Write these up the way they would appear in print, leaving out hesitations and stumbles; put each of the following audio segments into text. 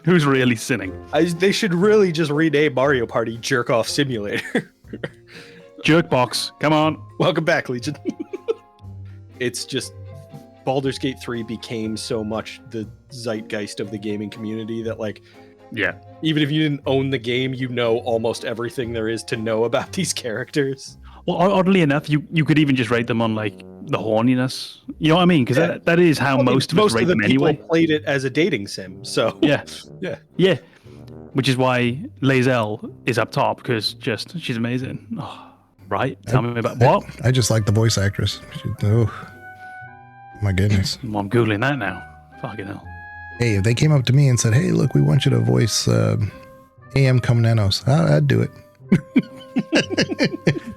Who's really sinning? They should really just rename Mario Party Jerk Off Simulator. Jerkbox, come on. Welcome back, Legion. It's just Baldur's Gate 3 became so much the zeitgeist of the gaming community that, like, yeah, even if you didn't own the game, you know almost everything there is to know about these characters. Well, oddly enough, you could even just rate them on, like, the horniness. You know what I mean? Because that is how most of us rate them anyway. Most of the people played it as a dating sim, so... Yeah. Which is why Lae'zel is up top, because she's amazing. Oh, right? Tell me about what? I just like the voice actress. Oh, my goodness. Well, I'm Googling that now. Fucking hell. Hey, if they came up to me and said, hey, look, we want you to voice AMKomnenos, I'd do it.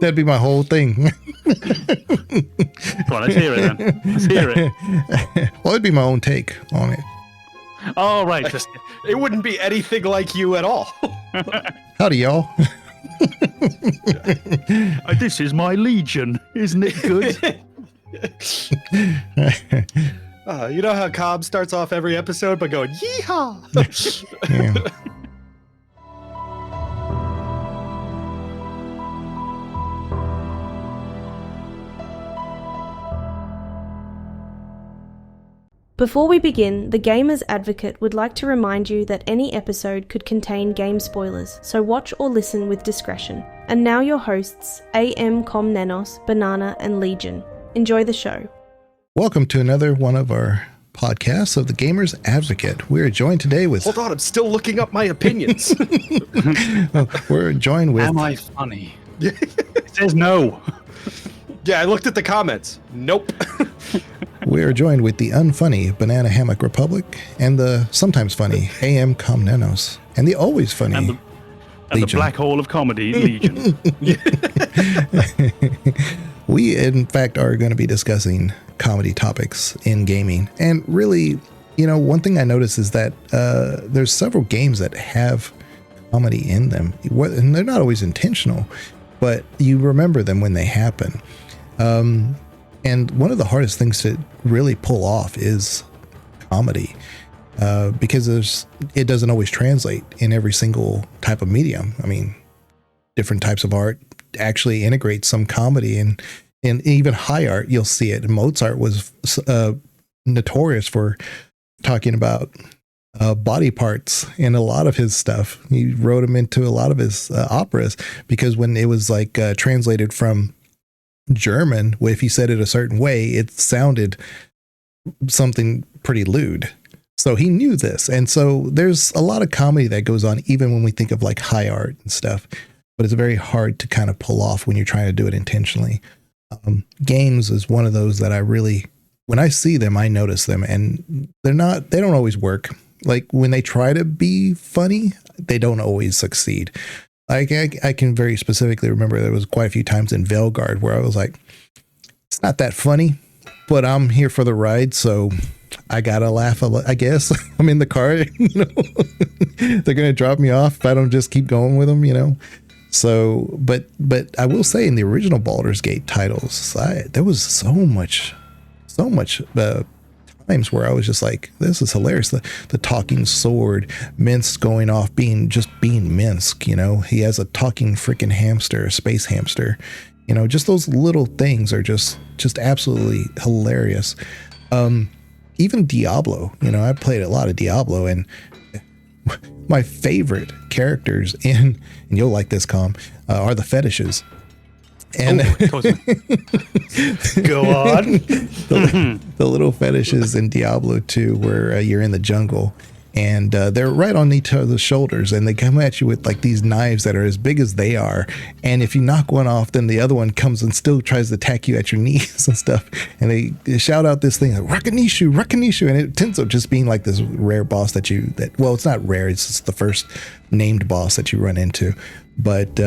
That'd be my whole thing. Come on, let's hear it then. Let's hear it. Well, it'd be my own take on it. Oh, right. It wouldn't be anything like you at all. Howdy, y'all. This is my Legion. Isn't it good? You know how Cobb starts off every episode by going, yeehaw! Yeah. Before we begin, the Gamers Advocate would like to remind you that any episode could contain game spoilers, so watch or listen with discretion. And now your hosts, AMKomnenos, Banana, and Legion. Enjoy the show. Welcome to another one of our podcasts of the Gamers Advocate. We're joined today with... Hold on, I'm still looking up my opinions. We're joined with... Am I funny? It says no. Yeah, I looked at the comments. Nope. We are joined with the unfunny BananaHammockRepublic and the sometimes funny AMKomnenos and the always funny and the black hole of comedy, Legion. We, in fact, are going to be discussing comedy topics in gaming. And really, one thing I noticed is that there's several games that have comedy in them. And they're not always intentional, but you remember them when they happen. And one of the hardest things to really pull off is comedy, because it doesn't always translate in every single type of medium. I mean, different types of art actually integrate some comedy, and even high art, you'll see it. Mozart was notorious for talking about body parts in a lot of his stuff. He wrote them into a lot of his operas, because when it was like translated from German, if he said it a certain way, it sounded something pretty lewd. So he knew this. And so there's a lot of comedy that goes on, even when we think of like high art and stuff, but it's very hard to kind of pull off when you're trying to do it intentionally. Games is one of those that I really, when I see them, I notice them, and they don't always work. Like when they try to be funny, they don't always succeed. I can very specifically remember there was quite a few times in Veilguard where I was like, it's not that funny, but I'm here for the ride, so I gotta laugh, I guess. I'm in the car, they're going to drop me off if I don't just keep going with them, So, but I will say in the original Baldur's Gate titles, there was so much times where I was just like, this is hilarious. The talking sword, Minsk going off being Minsk, he has a talking freaking hamster, a space hamster, just those little things are just absolutely hilarious. Even Diablo, I played a lot of Diablo, and my favorite characters and you'll like this, Com, are the fetishes. And go on. The little fetishes in Diablo 2 where you're in the jungle, and they're right on each other's shoulders, and they come at you with like these knives that are as big as they are, and if you knock one off, then the other one comes and still tries to attack you at your knees and stuff, and they shout out this thing like, Rakanishu, and it ends up just being like this rare boss well, it's not rare, it's just the first named boss that you run into, but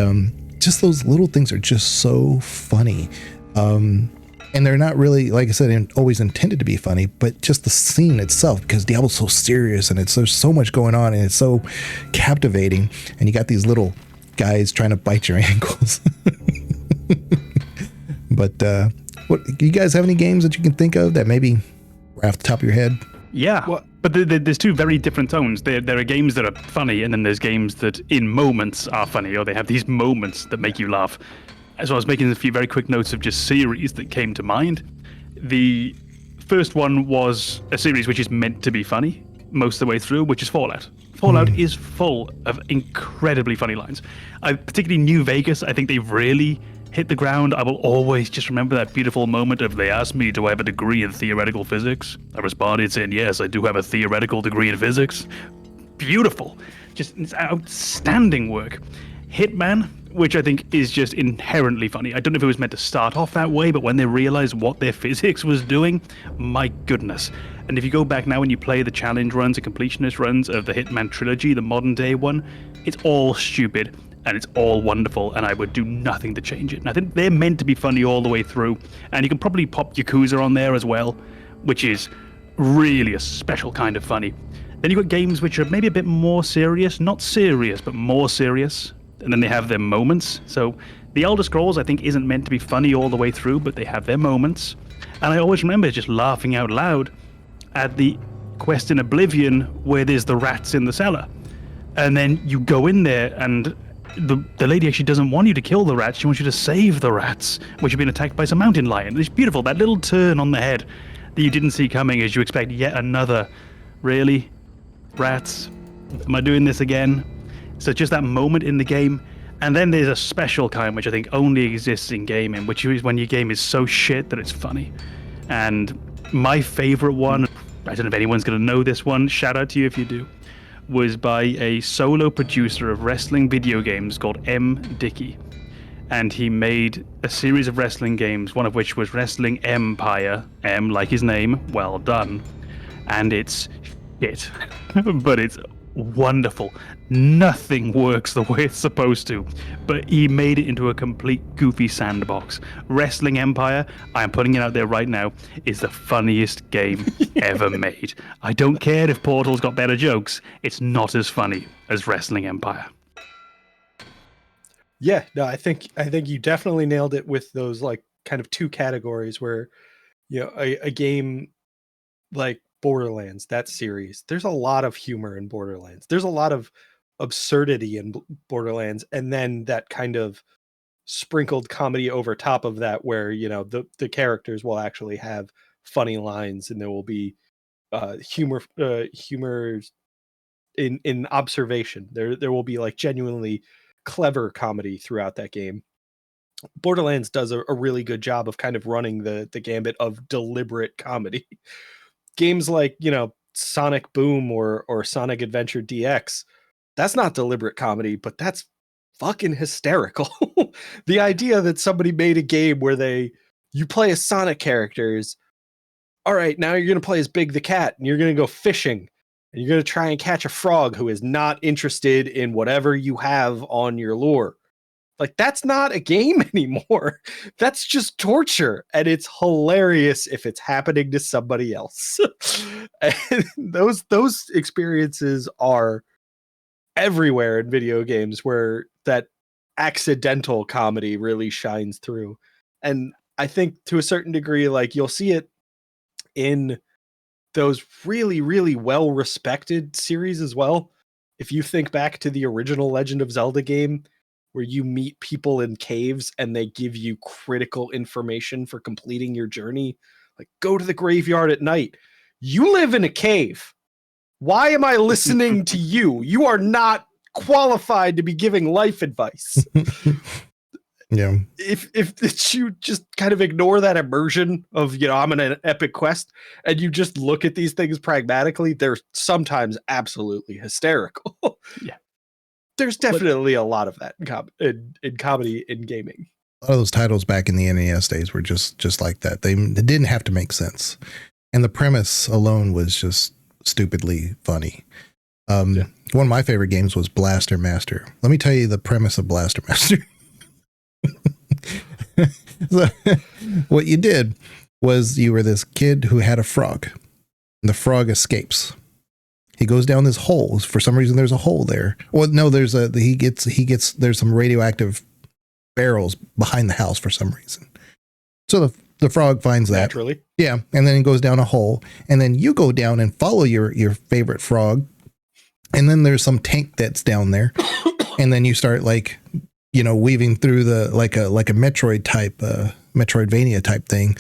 just those little things are just so funny. And they're not really, like I said, always intended to be funny, but just the scene itself, because Diablo's so serious and there's so much going on and it's so captivating. And you got these little guys trying to bite your ankles. But what, you guys have any games that you can think of that maybe are off the top of your head? Yeah. Well, But there's two very different tones. There are games that are funny, and then there's games that in moments are funny, or they have these moments that make you laugh. So I was making a few very quick notes of just series that came to mind. The first one was a series which is meant to be funny most of the way through, which is Fallout. Fallout is full of incredibly funny lines. Particularly New Vegas, I think they really hit the ground. I will always just remember that beautiful moment of, they asked me, do I have a degree in theoretical physics? I responded saying, yes, I do have a theoretical degree in physics. Beautiful. Just outstanding work. Hitman, which I think is just inherently funny. I don't know if it was meant to start off that way, but when they realized what their physics was doing, my goodness. And if you go back now and you play the challenge runs and completionist runs of the Hitman trilogy, the modern day one, it's all stupid. And it's all wonderful, and I would do nothing to change it. And I think they're meant to be funny all the way through. And you can probably pop Yakuza on there as well, which is really a special kind of funny. Then you've got games which are maybe a bit more serious, not serious, but more serious. And then they have their moments. So The Elder Scrolls, I think, isn't meant to be funny all the way through, but they have their moments. And I always remember just laughing out loud at the quest in Oblivion where there's the rats in the cellar. And then you go in there and the lady actually doesn't want you to kill the rats. She wants you to save the rats, which have been attacked by some mountain lion. It's beautiful. That little turn on the head that you didn't see coming as you expect yet another. Really? Rats? Am I doing this again? So just that moment in the game. And then there's a special kind which I think only exists in gaming, which is when your game is so shit that it's funny. And my favorite one, I don't know if anyone's going to know this one, shout out to you if you do, was by a solo producer of wrestling video games called Dickey. And he made a series of wrestling games, one of which was Wrestling Empire, M like his name, well done. And it's shit, but it's wonderful. Nothing works the way it's supposed to, but he made it into a complete goofy sandbox. Wrestling Empire, I'm putting it out there right now, is the funniest game ever made. I don't care if Portal's got better jokes, it's not as funny as Wrestling Empire. Yeah, no, I think you definitely nailed it with those like kind of two categories where, you know, a game like Borderlands, that series, there's a lot of humor in Borderlands. There's a lot of absurdity in Borderlands, and then that kind of sprinkled comedy over top of that where, you know, the characters will actually have funny lines and there will be humor in observation. There will be like genuinely clever comedy throughout that game. Borderlands does a really good job of kind of running the gambit of deliberate comedy. Games like, you know, Sonic Boom or Sonic Adventure DX, that's not deliberate comedy, but that's fucking hysterical. The idea that somebody made a game where you play as Sonic characters. All right, now you're going to play as Big the Cat and you're going to go fishing and you're going to try and catch a frog who is not interested in whatever you have on your lure. Like, that's not a game anymore. That's just torture. And it's hilarious if it's happening to somebody else. And those experiences are everywhere in video games where that accidental comedy really shines through. And I think to a certain degree, like, you'll see it in those really, really well-respected series as well. If you think back to the original Legend of Zelda game, where you meet people in caves and they give you critical information for completing your journey. Like, go to the graveyard at night. You live in a cave. Why am I listening to you? You are not qualified to be giving life advice. Yeah. If you just kind of ignore that immersion of, you know, I'm in an epic quest, and you just look at these things pragmatically, they're sometimes absolutely hysterical. Yeah. There's definitely a lot of that in comedy in gaming. A lot of those titles back in the NES days were just like that. They didn't have to make sense. And the premise alone was just stupidly funny. One of my favorite games was Blaster Master. Let me tell you the premise of Blaster Master. So, what you did was you were this kid who had a frog. And the frog escapes. He goes down this hole. For some reason, there's a hole there. Well, no, there's there's some radioactive barrels behind the house for some reason. So the frog finds that. Naturally. Yeah, and then it goes down a hole, and then you go down and follow your favorite frog, and then there's some tank that's down there, and then you start like, you know, weaving through the like a Metroid type, Metroidvania type thing,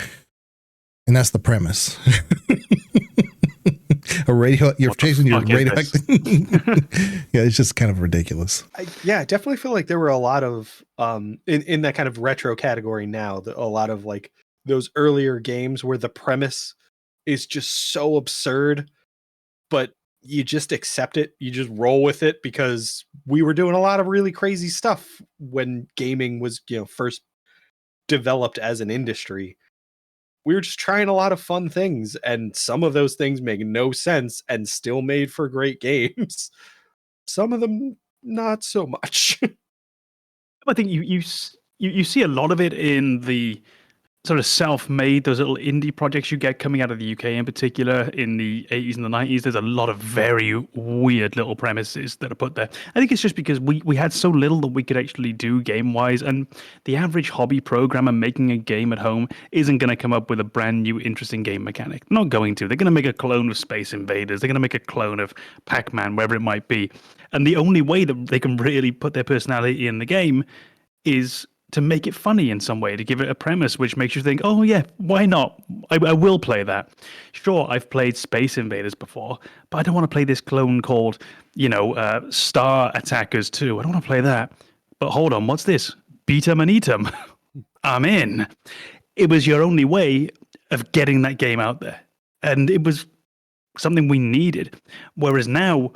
and that's the premise. You're chasing your radio. Yeah, it's just kind of ridiculous. I definitely feel like there were a lot of in that kind of retro category now, a lot of like those earlier games where the premise is just so absurd, but you just accept it, you just roll with it, because we were doing a lot of really crazy stuff when gaming was, you know, first developed as an industry. We were just trying a lot of fun things, and some of those things make no sense and still made for great games. Some of them not so much. I think you see a lot of it in the sort of self-made, those little indie projects you get coming out of the UK in particular in the 80s and the 90s. There's a lot of very weird little premises that are put there. I think it's just because we had so little that we could actually do game-wise, and the average hobby programmer making a game at home isn't going to come up with a brand new interesting game mechanic. Not going to. They're going to make a clone of Space Invaders. They're going to make a clone of Pac-Man, wherever it might be. And the only way that they can really put their personality in the game is to make it funny in some way, to give it a premise which makes you think, oh yeah, why not? I will play that. Sure, I've played Space Invaders before, but I don't want to play this clone called, you know, Star Attackers 2. I don't want to play that. But hold on, what's this? Beat 'em and eat 'em. I'm in. It was your only way of getting that game out there. And it was something we needed. Whereas now,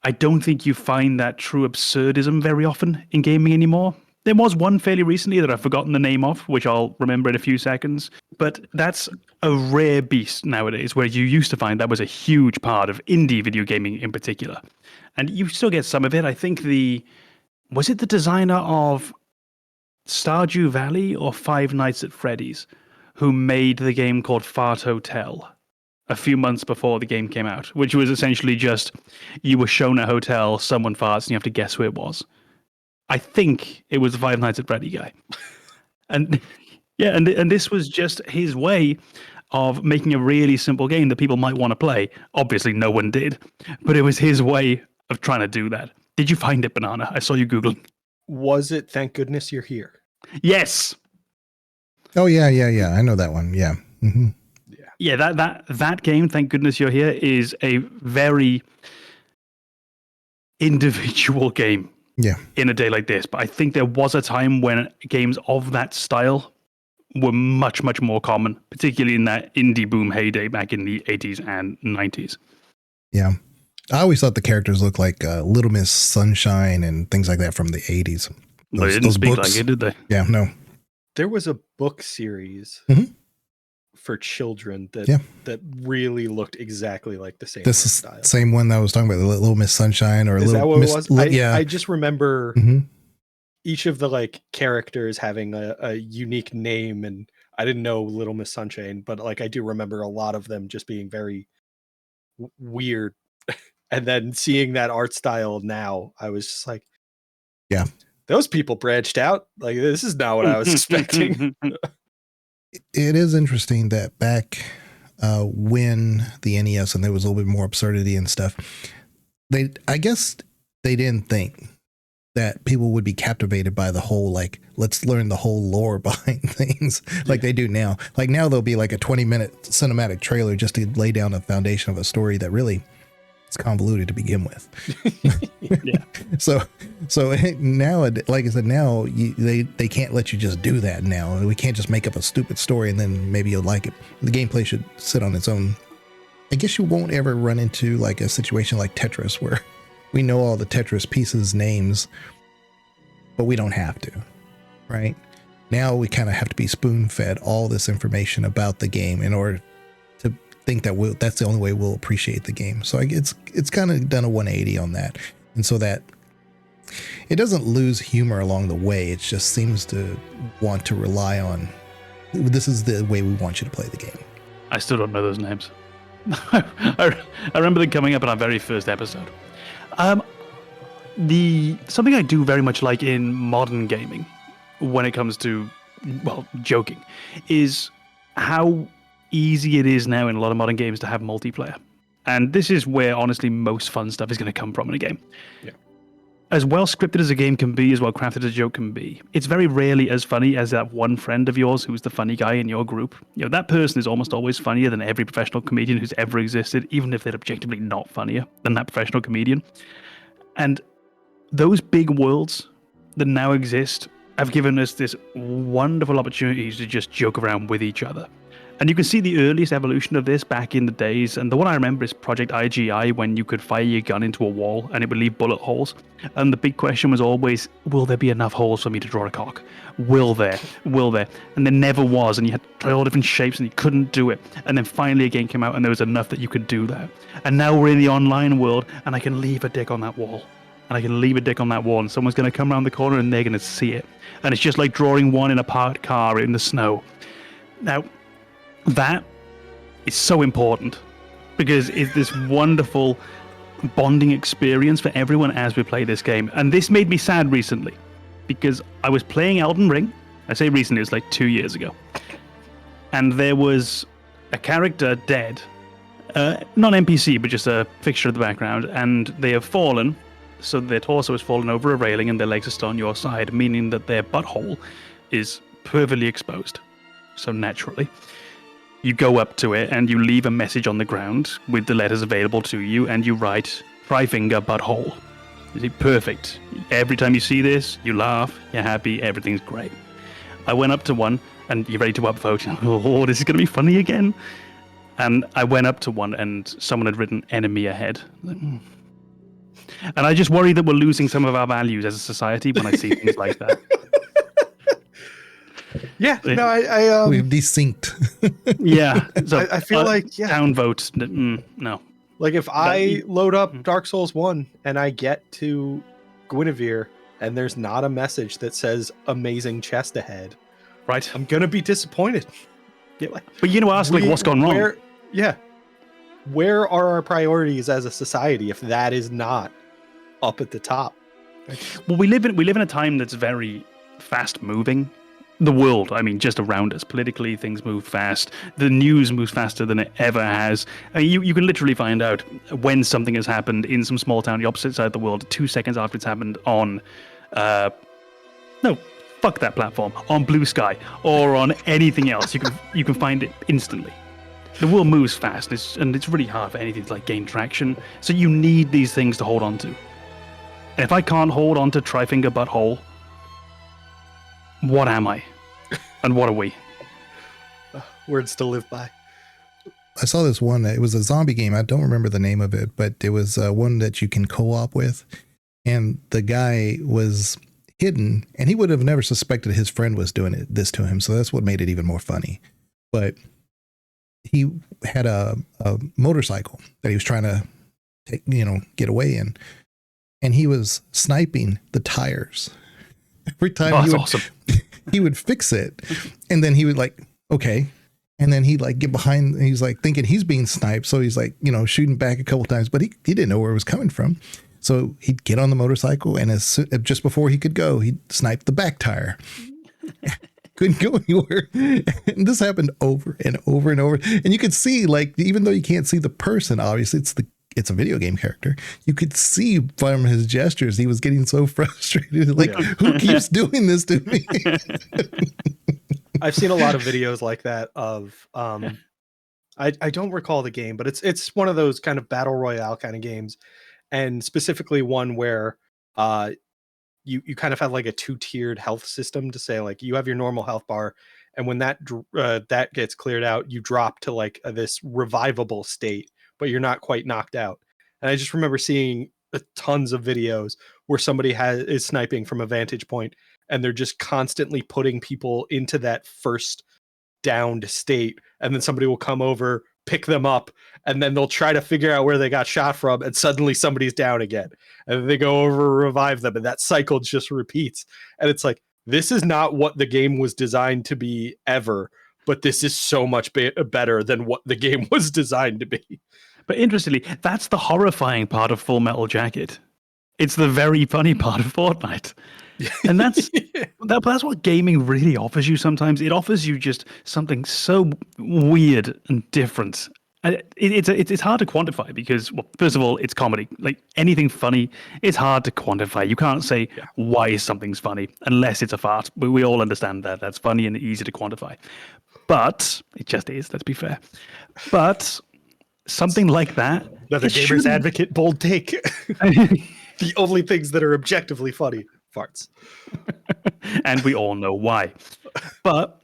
I don't think you find that true absurdism very often in gaming anymore. There was one fairly recently that I've forgotten the name of, which I'll remember in a few seconds. But that's a rare beast nowadays, where you used to find that was a huge part of indie video gaming in particular. And you still get some of it. I think was it the designer of Stardew Valley or Five Nights at Freddy's who made the game called Fart Hotel a few months before the game came out, which was essentially just you were shown a hotel, someone farts, and you have to guess who it was. I think it was the Five Nights at Freddy guy. And yeah, and this was just his way of making a really simple game that people might want to play. Obviously, no one did, but it was his way of trying to do that. Did you find it, Banana? I saw you Googling. Was it Thank Goodness You're Here? Yes. Oh, yeah. I know that one. Yeah. Mm-hmm. Yeah, that game, Thank Goodness You're Here, is a very individual game. Yeah. In a day like this. But I think there was a time when games of that style were much, much more common, particularly in that indie boom heyday back in the 80s and 90s. Yeah. I always thought the characters looked like Little Miss Sunshine and things like that from the 80s. They didn't speak like it, did they? Yeah, no. There was a book series for children that really looked exactly like the same style. Same one that I was talking about, the Little Miss Sunshine, or Is Little that what Miss, it was? yeah. I just remember each of the like characters having a unique name, and I didn't know Little Miss Sunshine, but like I do remember a lot of them just being very weird. And then seeing that art style now, I was just like, yeah, those people branched out. Like, this is not what I was expecting. It is interesting that back when the NES and there was a little bit more absurdity and stuff, I guess they didn't think that people would be captivated by the whole, like, let's learn the whole lore behind things like they do now. Like now there'll be like a 20-minute cinematic trailer just to lay down a foundation of a story that really it's convoluted to begin with. Yeah. So now, like I said, now they can't let you just do that now. We can't just make up a stupid story and then maybe you'll like it. The gameplay should sit on its own. I guess you won't ever run into like a situation like Tetris where we know all the Tetris pieces names, but we don't have to, right? Now we kind of have to be spoon-fed all this information about the game in order to think that that's the only way we'll appreciate the game. So it's kind of done a 180 on that. And so that it doesn't lose humor along the way. It just seems to want to rely on, this is the way we want you to play the game. I still don't know those names. I remember them coming up in our very first episode. Something I do very much like in modern gaming when it comes to, well, joking, is how easy it is now in a lot of modern games to have multiplayer. And this is where, honestly, most fun stuff is going to come from in a game. Yeah. As well scripted as a game can be, as well crafted as a joke can be, it's very rarely as funny as that one friend of yours who's the funny guy in your group. That person is almost always funnier than every professional comedian who's ever existed, even if they're objectively not funnier than that professional comedian. And those big worlds that now exist have given us this wonderful opportunity to just joke around with each other. And you can see the earliest evolution of this back in the days, and the one I remember is Project IGI, when you could fire your gun into a wall and it would leave bullet holes. And the big question was always, will there be enough holes for me to draw a cock? Will there? Will there? And there never was, and you had to try all different shapes and you couldn't do it. And then finally a game came out and there was enough that you could do that. And now we're in the online world and I can leave a dick on that wall. And I can leave a dick on that wall and someone's going to come around the corner and they're going to see it. And it's just like drawing one in a parked car in the snow. Now, that is so important because it's this wonderful bonding experience for everyone as we play this game. And this made me sad recently because I was playing Elden Ring. I say recently, it was like 2 years ago. And there was a character dead, not NPC, but just a fixture of the background. And they have fallen, so their torso has fallen over a railing and their legs are still on your side, meaning that their butthole is perfectly exposed. So naturally, you go up to it and you leave a message on the ground with the letters available to you, and you write "Try-finger butthole." Is it perfect? Every time you see this, you laugh, you're happy, everything's great. I went up to one, and you're ready to upvote. Oh, this is going to be funny again. And I went up to one, and someone had written "enemy ahead." And I just worry that we're losing some of our values as a society when I see things like that. Yeah, no, I We've desynced. Yeah, so I feel like downvote. No, like if I load up Dark Souls 1 and I get to Guinevere and there's not a message that says "amazing chest ahead," right? I'm gonna be disappointed. Yeah, but ask like what's gone wrong? Where are our priorities as a society if that is not up at the top? Well, we live in a time that's very fast moving. The world, I mean, just around us. Politically, things move fast. The news moves faster than it ever has. I mean, you can literally find out when something has happened in some small town, the opposite side of the world, 2 seconds after it's happened on, no, fuck that platform, on Blue Sky or on anything else. You can find it instantly. The world moves fast, and it's really hard for anything to like gain traction. So you need these things to hold on to. And if I can't hold on to Try-finger butthole, what am I? And what are we? Words to live by. I saw this one. It was a zombie game. I don't remember the name of it, but it was one that you can co-op with. And the guy was hidden, and he would have never suspected his friend was doing this to him. So that's what made it even more funny. But he had a motorcycle that he was trying to take, get away in. And he was sniping the tires. Every time he would fix it, and then he would like, okay. And then he'd like get behind, and he's like thinking he's being sniped. So he's like, shooting back a couple times, but he didn't know where it was coming from. So he'd get on the motorcycle, and just before he could go, he'd snipe the back tire. Couldn't go anywhere. And this happened over and over and over. And you could see, like, even though you can't see the person, obviously it's a video game character. You could see from his gestures, he was getting so frustrated. Like, who keeps doing this to me? I've seen a lot of videos like that of, I don't recall the game, but it's one of those kind of battle royale kind of games. And specifically one where, you kind of have like a 2-tiered health system to say, like, you have your normal health bar. And when that gets cleared out, you drop to like this revivable state, but you're not quite knocked out. And I just remember seeing tons of videos where somebody is sniping from a vantage point, and they're just constantly putting people into that first downed state. And then somebody will come over, pick them up, and then they'll try to figure out where they got shot from. And suddenly somebody's down again, and then they go over, revive them. And that cycle just repeats. And it's like, this is not what the game was designed to be ever, but this is so much better than what the game was designed to be. But interestingly, that's the horrifying part of Full Metal Jacket. It's the very funny part of Fortnite. And that's what gaming really offers you sometimes. It offers you just something so weird and different. And it's hard to quantify because, well, first of all, it's comedy. Like anything funny, it's hard to quantify. You can't say why something's funny unless it's a fart. But we all understand that that's funny and easy to quantify. But it just is. Let's be fair. But something like that. Another Gamers Advocate bold take. The only things that are objectively funny, farts. And we all know why. But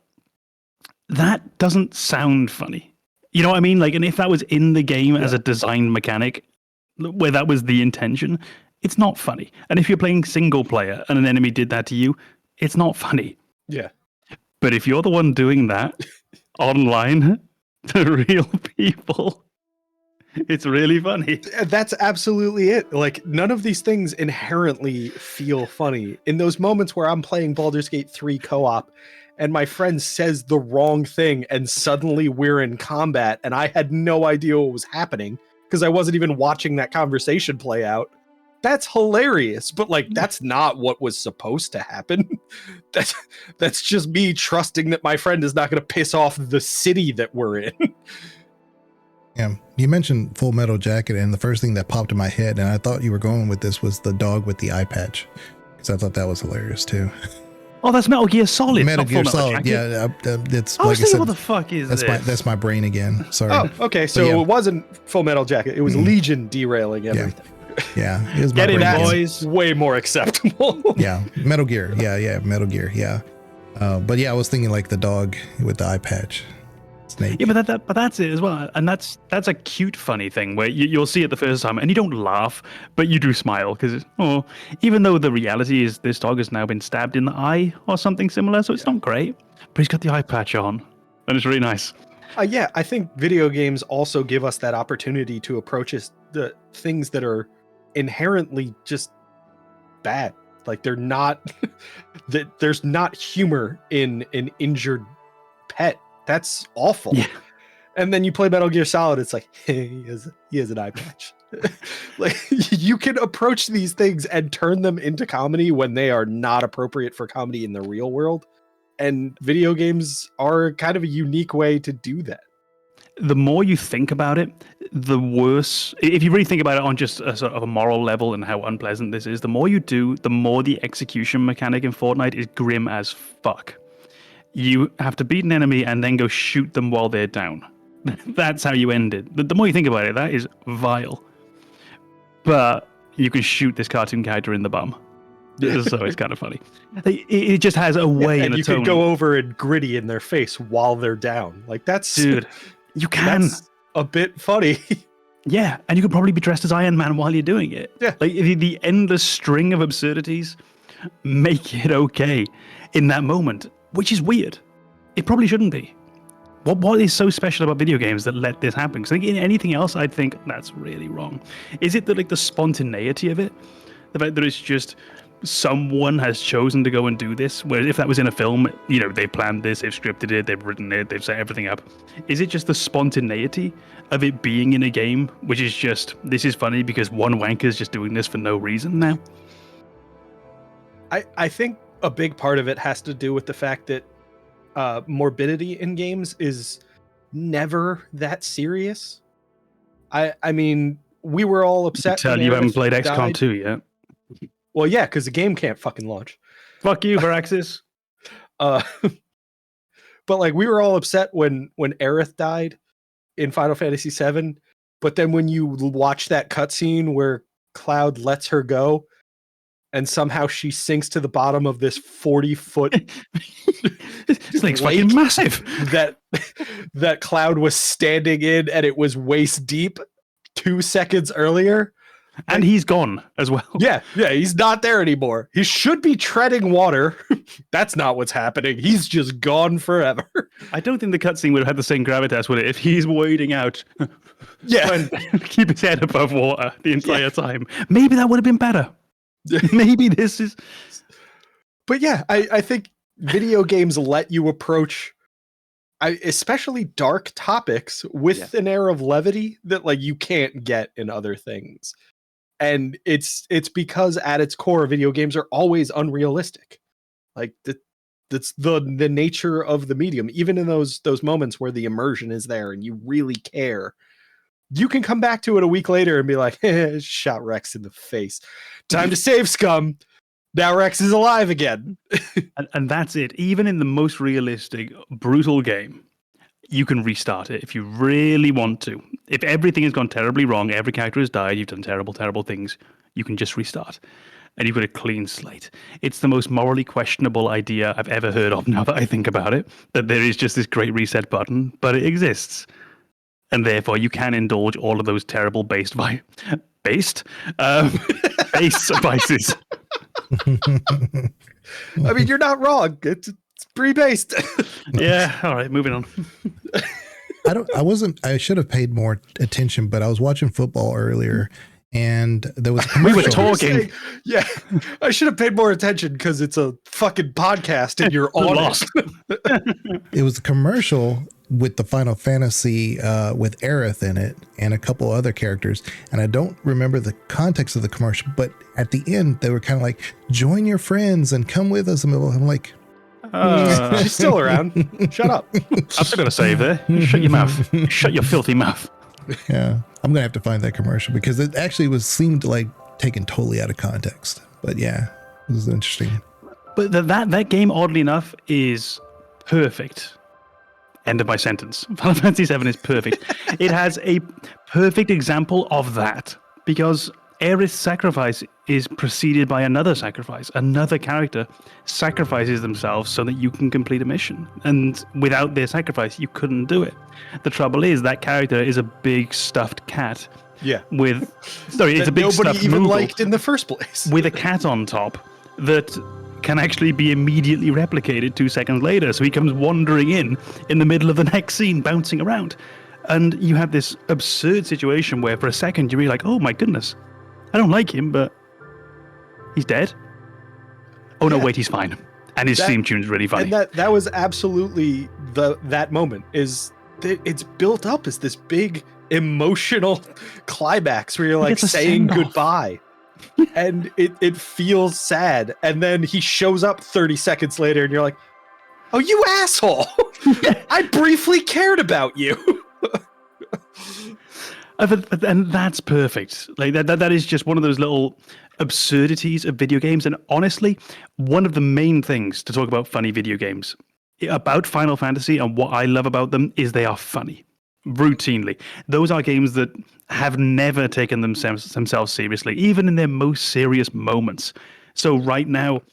that doesn't sound funny. You know what I mean? Like, and if that was in the game as a design mechanic, where that was the intention, it's not funny. And if you're playing single player and an enemy did that to you, it's not funny. Yeah. But if you're the one doing that online to real people, it's really funny. That's absolutely it. Like, none of these things inherently feel funny. In those moments where I'm playing Baldur's Gate 3 co-op and my friend says the wrong thing and suddenly we're in combat and I had no idea what was happening because I wasn't even watching that conversation play out. That's hilarious, but like that's not what was supposed to happen. That's just me trusting that my friend is not going to piss off the city that we're in. Yeah, you mentioned Full Metal Jacket, and the first thing that popped in my head, and I thought you were going with this, was the dog with the eye patch, because I thought that was hilarious too. Oh, that's Metal Gear Solid. Metal Gear Solid, yeah. It's I like was I thinking, said, what the fuck is this? That's my brain again. Sorry. Oh, okay. So yeah. It wasn't Full Metal Jacket. It was Legion derailing everything. Yeah, it was my Get in, brain again. boys. Way more acceptable. Yeah, Metal Gear. Yeah, Metal Gear. Yeah, but yeah, I was thinking like the dog with the eye patch. Snake. Yeah, but that's it as well, and that's a cute, funny thing where you'll see it the first time and you don't laugh, but you do smile because even though the reality is this dog has now been stabbed in the eye or something similar, so it's not great. But he's got the eye patch on, and it's really nice. Yeah, I think video games also give us that opportunity to approach the things that are inherently just bad. Like they're not that there's not humor in an injured pet. That's awful. Yeah. And then you play Metal Gear Solid, it's like, hey, he has an eye patch. Like you can approach these things and turn them into comedy when they are not appropriate for comedy in the real world. And video games are kind of a unique way to do that. The more you think about it, the worse. If you really think about it on just a sort of a moral level and how unpleasant this is, the more you do, the more the execution mechanic in Fortnite is grim as fuck. You have to beat an enemy and then go shoot them while they're down. That's how you end it. The more you think about it, that is vile. But you can shoot this cartoon character in the bum. So it's kind of funny. It just has a way and a tone. You could go over and gritty in their face while they're down. Like that's... Dude, you can. That's a bit funny. Yeah, and you could probably be dressed as Iron Man while you're doing it. Yeah. Like the endless string of absurdities make it okay in that moment, which is weird. It probably shouldn't be. What is so special about video games that let this happen? Because in anything else, I'd think that's really wrong. Is it the spontaneity of it? The fact that it's just someone has chosen to go and do this, whereas if that was in a film, they planned this, they've scripted it, they've written it, they've set everything up. Is it just the spontaneity of it being in a game, which is just, this is funny because one wanker's just doing this for no reason now? I think a big part of it has to do with the fact that morbidity in games is never that serious. I mean, we were all upset. Tell you haven't played XCOM 2 yet. Well, yeah, because the game can't fucking launch. Fuck you, Veraxis. But like we were all upset when Aerith died in Final Fantasy VII. But then when you watch that cutscene where Cloud lets her go, and somehow she sinks to the bottom of this 40-foot this thing's fucking massive. That Cloud was standing in, and it was waist deep 2 seconds earlier. And he's gone as well. Yeah, he's not there anymore. He should be treading water. That's not what's happening. He's just gone forever. I don't think the cutscene would have had the same gravitas, would it? If he's wading out, and keep his head above water the entire time. Maybe that would have been better. Maybe this is. But yeah, I think video games let you approach, especially dark topics, with an air of levity that like you can't get in other things. And it's because at its core, video games are always unrealistic. Like that's the nature of the medium. Even in those moments where the immersion is there and you really care, you can come back to it a week later and be like, shot Rex in the face. Time to save scum. Now Rex is alive again. And that's it. Even in the most realistic, brutal game, you can restart it if you really want to. If everything has gone terribly wrong, every character has died, you've done terrible, terrible things, you can just restart. And you've got a clean slate. It's the most morally questionable idea I've ever heard of now that I think about it, that there is just this great reset button, but it exists. And therefore, you can indulge all of those terrible base vices. I mean, you're not wrong. It's pre-based. Yeah. All right. Moving on. I should have paid more attention, but I was watching football earlier and there was a commercial. We were talking. Yeah. I should have paid more attention because it's a fucking podcast and you're on lost. It was a commercial with the Final Fantasy with Aerith in it and a couple other characters. And I don't remember the context of the commercial, but at the end they were kind of like, join your friends and come with us. And I'm like, she's still around. Shut up. I'm still going to save there. Shut your mouth. Shut your filthy mouth. Yeah, I'm going to have to find that commercial because it actually seemed like taken totally out of context. But yeah, it was interesting. But that game, oddly enough, is perfect. End of my sentence. Final Fantasy VII is perfect. It has a perfect example of that because Aerith's sacrifice is preceded by another sacrifice. Another character sacrifices themselves so that you can complete a mission. And without their sacrifice, you couldn't do it. The trouble is that character is a big stuffed cat. Yeah. It's a big stuffed nobody even Moogle liked in the first place. with a cat on top that can actually be immediately replicated 2 seconds later. So he comes wandering in the middle of the next scene, bouncing around. And you have this absurd situation where for a second you're really like, oh my goodness, I don't like him, but he's dead. Oh no, wait, he's fine. And his theme tune's really funny. And that was absolutely that moment. Is that it's built up as this big emotional climax where you're like saying goodbye. And it feels sad. And then he shows up 30 seconds later and you're like, oh, you asshole. I briefly cared about you. And that's perfect. Like that is just one of those little absurdities of video games. And honestly, one of the main things to talk about funny video games about Final Fantasy and what I love about them is they are funny. Routinely. Those are games that have never taken themselves seriously, even in their most serious moments. So right now,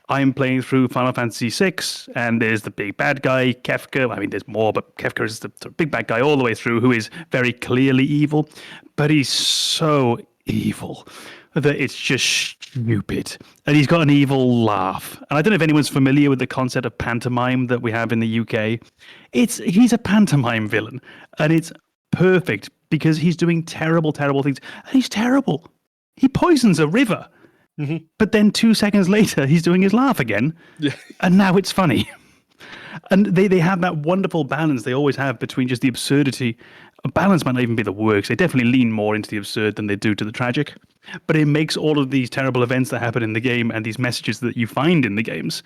I'm playing through Final Fantasy VI, and there's the big bad guy, Kefka. I mean, there's more, but Kefka is the big bad guy all the way through, who is very clearly evil, but he's so evil that it's just stupid. And he's got an evil laugh. And I don't know if anyone's familiar with the concept of pantomime that we have in the UK. He's a pantomime villain, and it's perfect because he's doing terrible, terrible things. And he's terrible. He poisons a river. Mm-hmm. But then 2 seconds later, he's doing his laugh again. Yeah. And now it's funny. And they have that wonderful balance they always have between just the absurdity. A balance might not even be the works. They definitely lean more into the absurd than they do to the tragic. But it makes all of these terrible events that happen in the game and these messages that you find in the games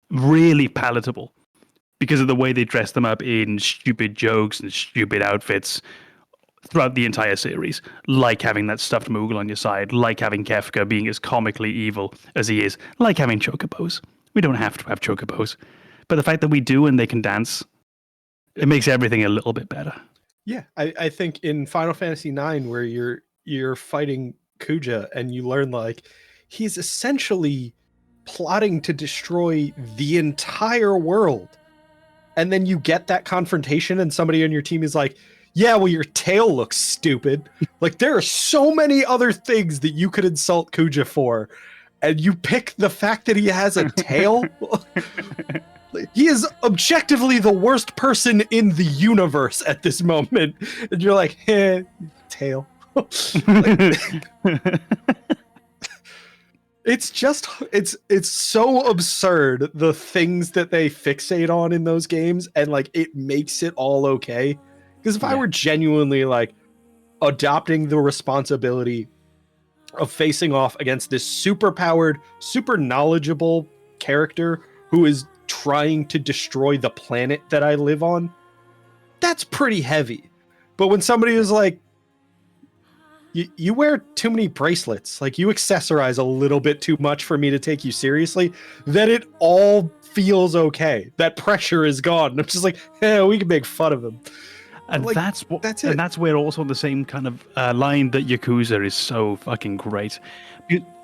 really palatable because of the way they dress them up in stupid jokes and stupid outfits throughout the entire series, like having that stuffed Moogle on your side, like having Kefka being as comically evil as he is, like having chocobos. We don't have to have chocobos, but the fact that we do and they can dance, it makes everything a little bit better. Yeah, I think in Final Fantasy IX, where you're fighting Kuja and you learn like he's essentially plotting to destroy the entire world, and then you get that confrontation and somebody on your team is like, yeah, well, your tail looks stupid. Like, there are so many other things that you could insult Kuja for, and you pick the fact that he has a tail. He is objectively the worst person in the universe at this moment. And you're like, tail. It's so absurd, the things that they fixate on in those games, and like it makes it all okay. Because if I were genuinely like adopting the responsibility of facing off against this super powered, super knowledgeable character who is trying to destroy the planet that I live on, that's pretty heavy. But when somebody is like, you wear too many bracelets, like you accessorize a little bit too much for me to take you seriously, then it all feels okay. That pressure is gone. I'm just like, we can make fun of him. And like, that's it. And that's where also the same kind of line that Yakuza is so fucking great.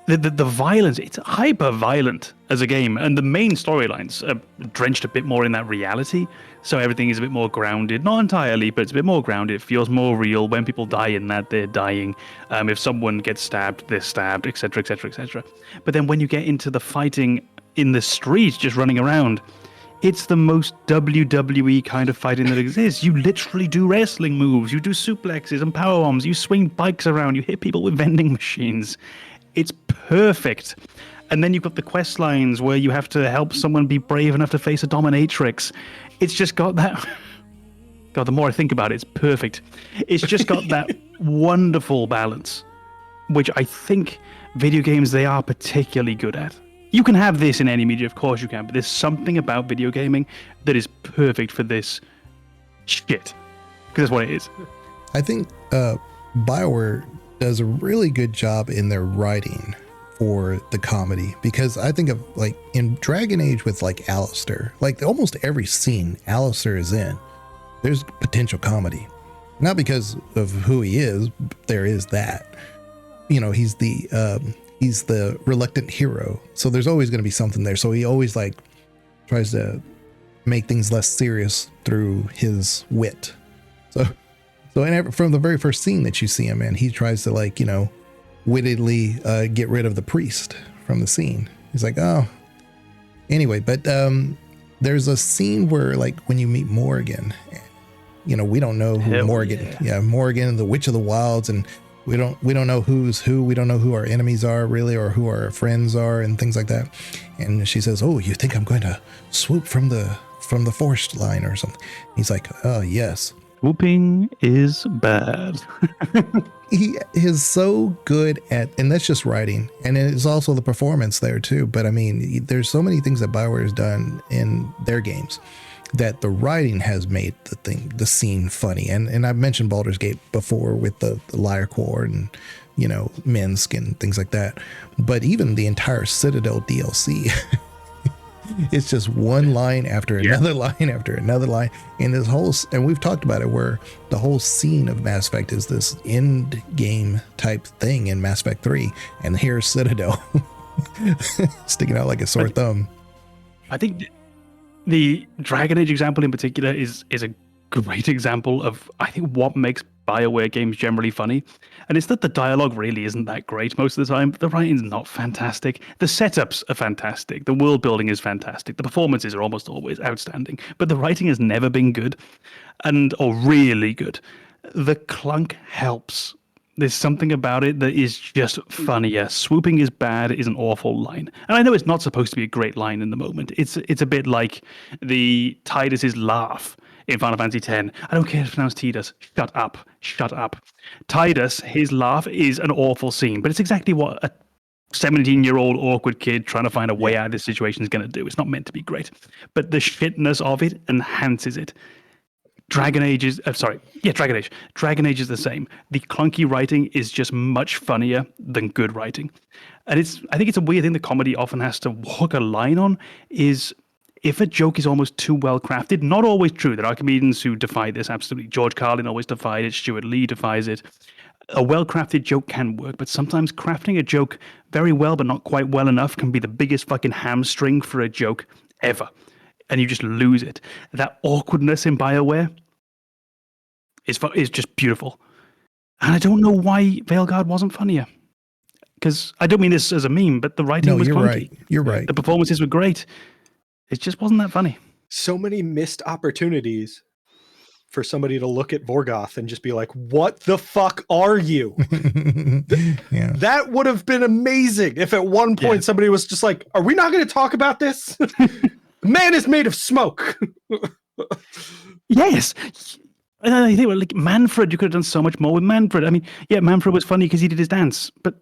The violence, it's hyper violent as a game, and the main storylines are drenched a bit more in that reality. So everything is a bit more grounded, not entirely, but it's a bit more grounded. It feels more real. When people die in that, they're dying. If someone gets stabbed, they're stabbed, etc., etc., etc. But then when you get into the fighting in the streets, just running around, it's the most WWE kind of fighting that exists. You literally do wrestling moves, you do suplexes and powerbombs, you swing bikes around, you hit people with vending machines. It's perfect. And then you've got the quest lines where you have to help someone be brave enough to face a dominatrix. It's just got that... God, the more I think about it, it's perfect. It's just got that wonderful balance, which I think video games, they are particularly good at. You can have this in any media, of course you can, but there's something about video gaming that is perfect for this shit. Because that's what it is. I think BioWare does a really good job in their writing for the comedy, because I think of like in Dragon Age with like Alistair, like almost every scene Alistair is in, there's potential comedy. Not because of who he is, there is that. You know, he's the reluctant hero, so there's always going to be something there. So he always like tries to make things less serious through his wit. So from the very first scene that you see him in, he tries to like, you know, wittedly get rid of the priest from the scene. He's like, oh, anyway. But there's a scene where like when you meet Morrigan, you know, we don't know who Morrigan, the Witch of the Wilds, and we don't know who's who. We don't know who our enemies are really, or who our friends are, and things like that. And she says, "Oh, you think I'm going to swoop from the forest line or something?" He's like, "Oh, yes." Swooping is bad. He is so good at, and that's just writing, and it's also the performance there too. But I mean, there's so many things that BioWare has done in their games that the writing has made the scene funny. And I've mentioned Baldur's Gate before with the Liar Core and, you know, Minsk and things like that. But even the entire Citadel DLC, it's just one line after another line after another line. And this whole, and we've talked about it, where the whole scene of Mass Effect is this end game type thing in Mass Effect 3. And here's Citadel sticking out like a sore thumb. I think the Dragon Age example in particular is a great example of, I think, what makes BioWare games generally funny. And it's that the dialogue really isn't that great most of the time. The writing's not fantastic. The setups are fantastic. The world building is fantastic. The performances are almost always outstanding. But the writing has never been good, or really good. The clunk helps. There's something about it that is just funnier. Swooping is bad is an awful line. And I know it's not supposed to be a great line in the moment. It's a bit like the Tidus's laugh in Final Fantasy X. I don't care if it's pronounced Tidus. Shut up. Shut up. Tidus, his laugh is an awful scene, but it's exactly what a 17-year-old awkward kid trying to find a way out of this situation is going to do. It's not meant to be great. But the shitness of it enhances it. Dragon Age is the same. The clunky writing is just much funnier than good writing. And I think it's a weird thing that comedy often has to walk a line on, is if a joke is almost too well crafted. Not always true. There are comedians who defy this, absolutely. George Carlin always defied it. Stuart Lee defies it. A well-crafted joke can work, but sometimes crafting a joke very well but not quite well enough can be the biggest fucking hamstring for a joke ever. And you just lose it. That awkwardness in BioWare is just beautiful. And I don't know why Veilguard wasn't funnier. Because I don't mean this as a meme, but the writing was clunky. Right. You're right. The performances were great. It just wasn't that funny. So many missed opportunities for somebody to look at Vorgoth and just be like, what the fuck are you? Yeah. That would have been amazing if at one point somebody was just like, are we not going to talk about this? Man is made of smoke. Yes. And I think, like Manfred, you could have done so much more with Manfred. I mean, yeah, Manfred was funny because he did his dance, but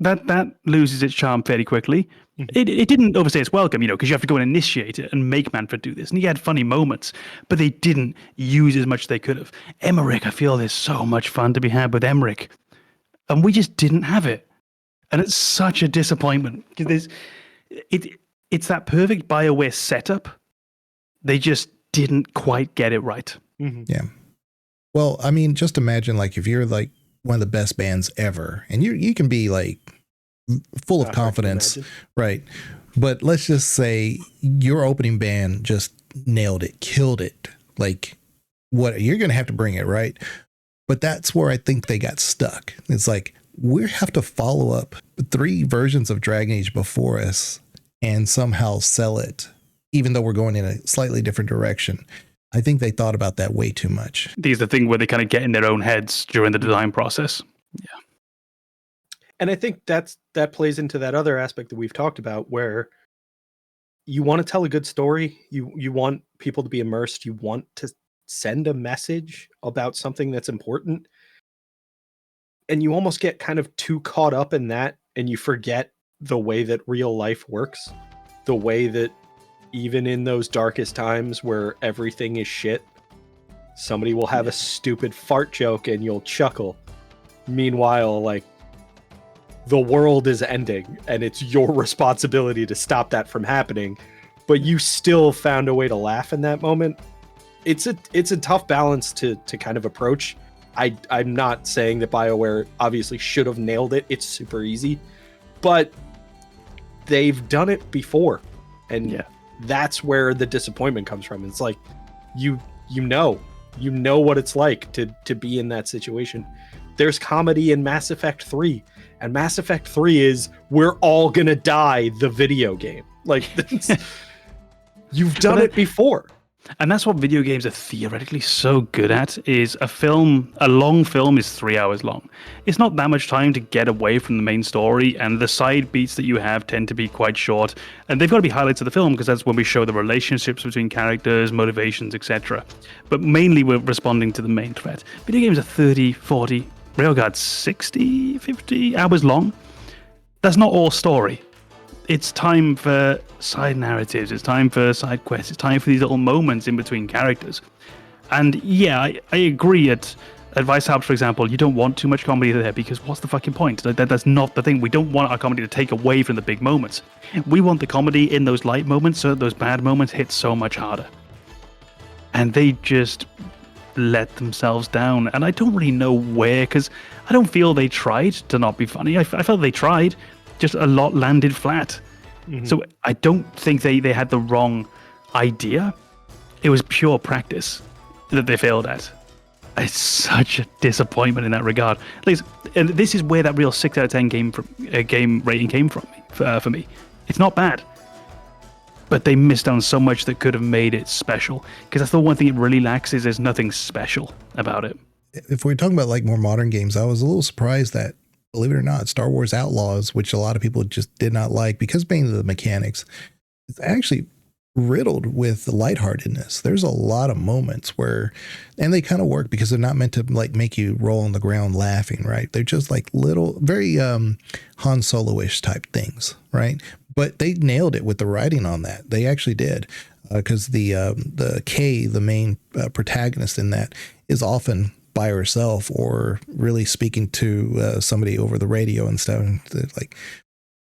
that loses its charm fairly quickly. It didn't overstay its welcome, because you have to go and initiate it and make Manfred do this. And he had funny moments, but they didn't use as much as they could have. Emmerich, I feel there's so much fun to be had with Emmerich. And we just didn't have it. And it's such a disappointment. Because it's that perfect BioWare setup. They just didn't quite get it right. Mm-hmm. Yeah. Well, I mean, just imagine like if you're like one of the best bands ever and you can be like full of confidence, right? But let's just say your opening band just nailed it, killed it. Like what you're going to have to bring it, right? But that's where I think they got stuck. It's like we have to follow up 3 versions of Dragon Age before us and somehow sell it, even though we're going in a slightly different direction. I think they thought about that way too much. These are the thing where they kind of get in their own heads during the design process. Yeah. And I think that plays into that other aspect that we've talked about, where you want to tell a good story. You want people to be immersed. You want to send a message about something that's important. And you almost get kind of too caught up in that, and you forget the way that real life works, the way that even in those darkest times where everything is shit, somebody will have a stupid fart joke and you'll chuckle. Meanwhile, like, the world is ending and it's your responsibility to stop that from happening, but you still found a way to laugh in that moment. It's a tough balance to kind of approach. I'm not saying that BioWare obviously should have nailed it. It's super easy, but they've done it before. And that's where the disappointment comes from. It's like, you know what it's like to be in that situation. There's comedy in Mass Effect 3, and Mass Effect 3 is we're all gonna die, the video game. Like, you've done it before. And that's what video games are theoretically so good at, is a long film is 3 hours long. It's not that much time to get away from the main story, and the side beats that you have tend to be quite short. And they've got to be highlights of the film, because that's when we show the relationships between characters, motivations, etc. But mainly we're responding to the main threat. Video games are 30, 40, Railguard's 60, 50 hours long. That's not all story. It's time for side narratives, it's time for side quests, it's time for these little moments in between characters. And yeah, I agree at Weishaupt, for example, you don't want too much comedy there, because what's the fucking point? That's not the thing. We don't want our comedy to take away from the big moments. We want the comedy in those light moments so that those bad moments hit so much harder. And they just let themselves down. And I don't really know where, because I don't feel they tried to not be funny. I felt they tried. Just a lot landed flat. Mm-hmm. So I don't think they had the wrong idea. It was pure practice that they failed at. It's such a disappointment in that regard. And this is where that real 6 out of 10 game rating came from for me. It's not bad, but they missed on so much that could have made it special. Because that's the one thing it really lacks, is there's nothing special about it. If we're talking about like more modern games, I was a little surprised that, believe it or not, Star Wars Outlaws, which a lot of people just did not like because mainly the mechanics, it's actually riddled with lightheartedness. There's a lot of moments where, and they kind of work because they're not meant to like make you roll on the ground laughing, right? They're just like little, very Han Solo-ish type things, right? But they nailed it with the writing on that. They actually did, because the Kay, the main protagonist in that, is often by herself or really speaking to somebody over the radio and stuff. And like,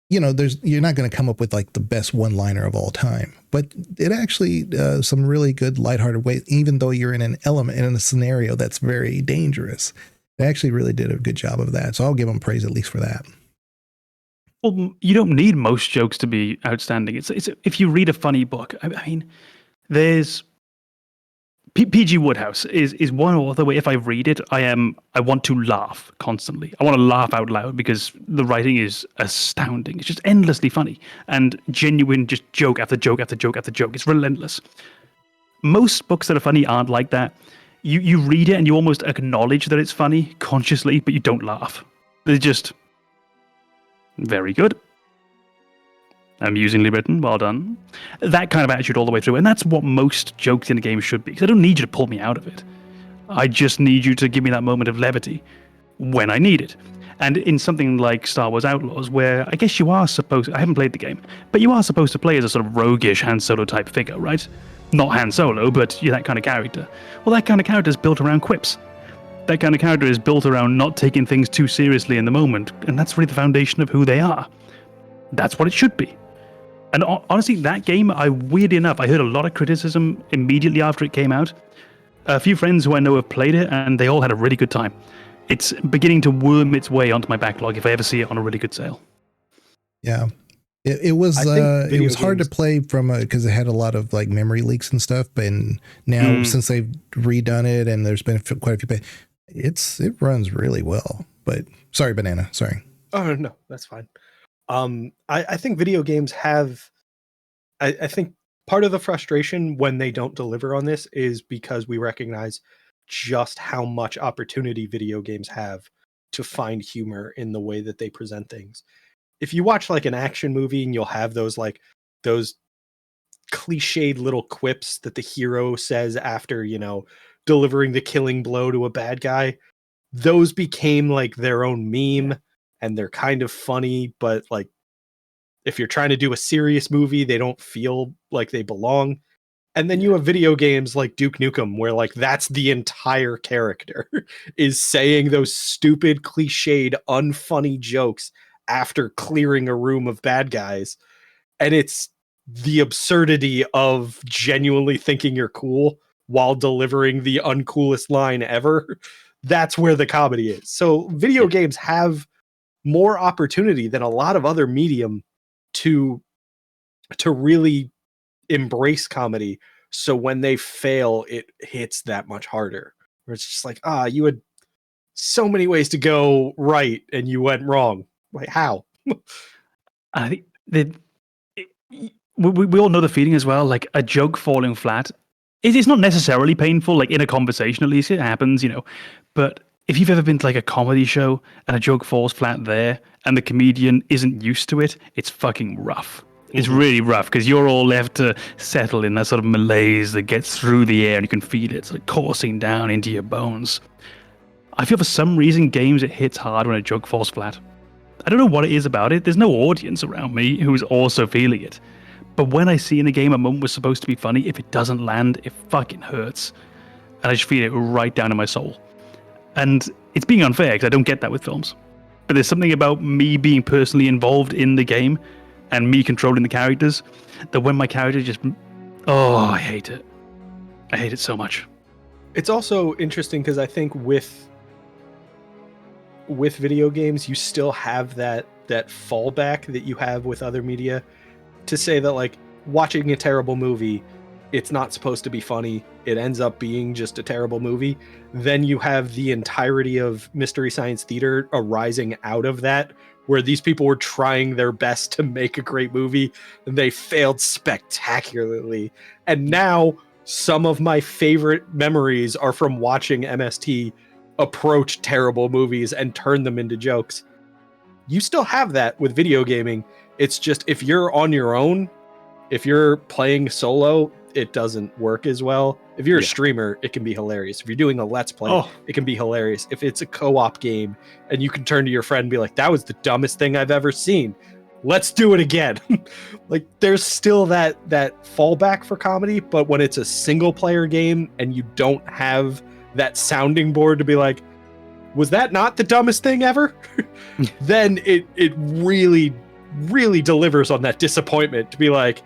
you're not going to come up with like the best one-liner of all time, but it actually some really good lighthearted ways, even though you're in an element in a scenario that's very dangerous. They actually really did a good job of that. So I'll give them praise at least for that. Well, you don't need most jokes to be outstanding. It's if you read a funny book, I mean, there's PG Woodhouse is one author where if I read it, I want to laugh constantly. I want to laugh out loud because the writing is astounding. It's just endlessly funny and genuine, just joke after joke after joke after joke. It's relentless. Most books that are funny aren't like that. You read it and you almost acknowledge that it's funny consciously, but you don't laugh. They're just very good. Amusingly written, well done. That kind of attitude all the way through. And that's what most jokes in a game should be. Because I don't need you to pull me out of it. I just need you to give me that moment of levity when I need it. And in something like Star Wars Outlaws, where I guess you are supposed, I haven't played the game, but you are supposed to play as a sort of roguish Han Solo type figure, right? Not Han Solo, but you're that kind of character. Well, that kind of character is built around quips. That kind of character is built around not taking things too seriously in the moment, and that's really the foundation of who they are. That's what it should be. And honestly, that game, weirdly enough, I heard a lot of criticism immediately after it came out. A few friends who I know have played it, and they all had a really good time. It's beginning to worm its way onto my backlog if I ever see it on a really good sale. Yeah. It was hard to play from because it had a lot of like memory leaks and stuff. And now since they've redone it and there's been quite a few, it runs really well. But sorry, Banana. Sorry. Oh no, that's fine. I think video games have. I think part of the frustration when they don't deliver on this is because we recognize just how much opportunity video games have to find humor in the way that they present things. If you watch like an action movie and you'll have those cliched little quips that the hero says after, delivering the killing blow to a bad guy, those became like their own meme and they're kind of funny, but like if you're trying to do a serious movie, they don't feel like they belong. And then you have video games like Duke Nukem, where like that's the entire character is saying those stupid, cliched, unfunny jokes after clearing a room of bad guys. And it's the absurdity of genuinely thinking you're cool while delivering the uncoolest line ever. That's where the comedy is. So video games have more opportunity than a lot of other medium to really embrace comedy. So when they fail, it hits that much harder. Where it's just like, you had so many ways to go right and you went wrong. Like, how? I think we all know the feeling as well. Like a joke falling flat, it's not necessarily painful. Like in a conversation, at least it happens, But if you've ever been to like a comedy show and a joke falls flat there, and the comedian isn't used to it, it's fucking rough. It's really rough because you're all left to settle in that sort of malaise that gets through the air and you can feel it sort of coursing down into your bones. I feel for some reason games it hits hard when a joke falls flat. I don't know what it is about it. There's no audience around me who's also feeling it. But when I see in a game a moment was supposed to be funny, if it doesn't land, it fucking hurts. And I just feel it right down in my soul. And it's being unfair because I don't get that with films. But there's something about me being personally involved in the game and me controlling the characters that when my character just... Oh, I hate it. I hate it so much. It's also interesting because I think with video games, you still have that fallback that you have with other media to say that like watching a terrible movie, it's not supposed to be funny. It ends up being just a terrible movie. Then you have the entirety of Mystery Science Theater arising out of that, where these people were trying their best to make a great movie and they failed spectacularly. And now some of my favorite memories are from watching MST approach terrible movies and turn them into jokes. You still have that with video gaming. It's just if you're on your own, if you're playing solo, it doesn't work as well. If you're a streamer, it can be hilarious. If you're doing a Let's Play, it can be hilarious. If it's a co-op game and you can turn to your friend and be like, that was the dumbest thing I've ever seen. Let's do it again. Like there's still that fallback for comedy, but when it's a single player game and you don't have that sounding board to be like, was that not the dumbest thing ever? Then it really, really delivers on that disappointment to be like,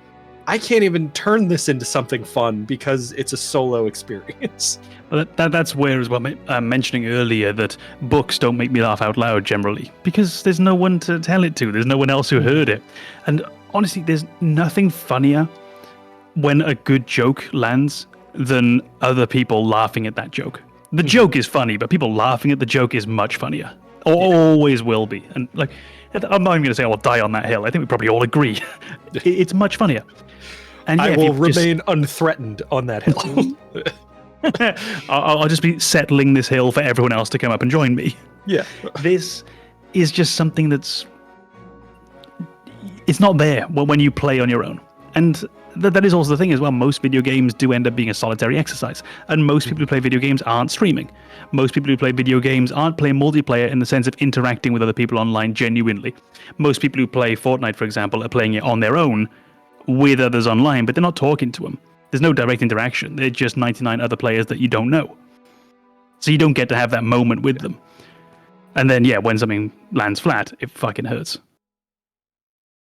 I can't even turn this into something fun because it's a solo experience. Well, that's where, as well, mentioning earlier that books don't make me laugh out loud generally because there's no one to tell it to. There's no one else who heard it. And honestly, there's nothing funnier when a good joke lands than other people laughing at that joke. The joke is funny, but people laughing at the joke is much funnier. Always will be. And like, I'm not even going to say I'll die on that hill. I think we probably all agree. It's much funnier. And I will remain unthreatened on that hill. I'll just be settling this hill for everyone else to come up and join me. Yeah. This is just something it's not there when you play on your own. And that is also the thing as well. Most video games do end up being a solitary exercise. And most people who play video games aren't streaming. Most people who play video games aren't playing multiplayer in the sense of interacting with other people online genuinely. Most people who play Fortnite, for example, are playing it on their own with others online, but they're not talking to them. There's no direct interaction. They're just 99 other players that you don't know. So you don't get to have that moment with them. And then, yeah, when something lands flat, it fucking hurts.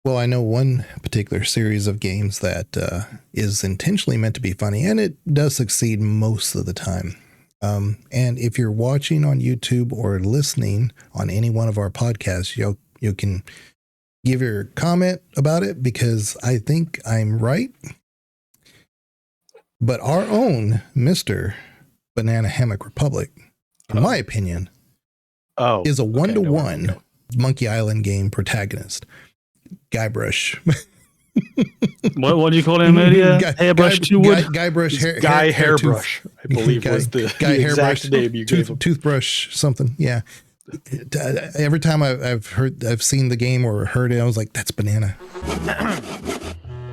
Well, I know one particular series of games that is intentionally meant to be funny, and it does succeed most of the time. And if you're watching on YouTube or listening on any one of our podcasts, you can give your comment about it because I think I'm right. But our own Mr. BananaHammockRepublic, in my opinion, is a one-to-one Monkey Island game protagonist. Guybrush. What do you call him earlier? Hairbrush to wood? Guybrush. Guy Hairbrush, I believe was the exact name you gave him. Toothbrush something. Yeah. Every time I've seen the game or heard it, I was like, that's Banana.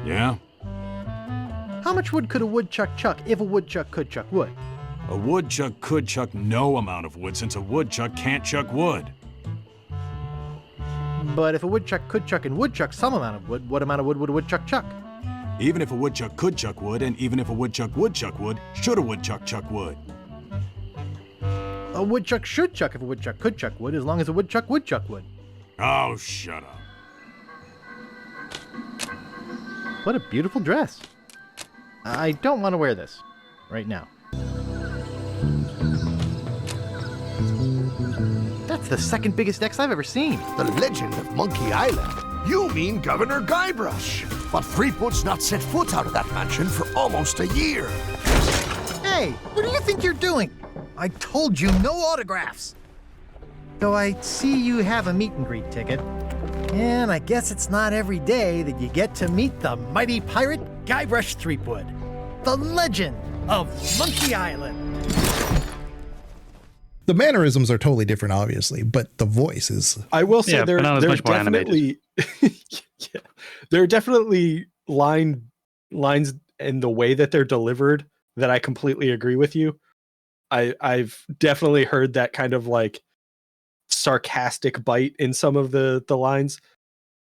Yeah. How much wood could a woodchuck chuck if a woodchuck could chuck wood? A woodchuck could chuck no amount of wood since a woodchuck can't chuck wood. But if a woodchuck could chuck and would chuck some amount of wood, what amount of wood would a woodchuck chuck? Even if a woodchuck could chuck wood, and even if a woodchuck would chuck wood, should a woodchuck chuck wood? A woodchuck should chuck if a woodchuck could chuck wood, as long as a woodchuck would chuck wood. Oh, shut up. What a beautiful dress. I don't want to wear this right now. That's the second biggest X I've ever seen. The legend of Monkey Island. You mean Governor Guybrush. But Threepwood's not set foot out of that mansion for almost a year. Hey, what do you think you're doing? I told you no autographs. So I see you have a meet and greet ticket. And I guess it's not every day that you get to meet the mighty pirate Guybrush Threepwood, the legend of Monkey Island. The mannerisms are totally different, obviously, but the voice is. I will say they're definitely there are definitely lines in the way that they're delivered that I completely agree with you. I've definitely heard that kind of like sarcastic bite in some of the lines,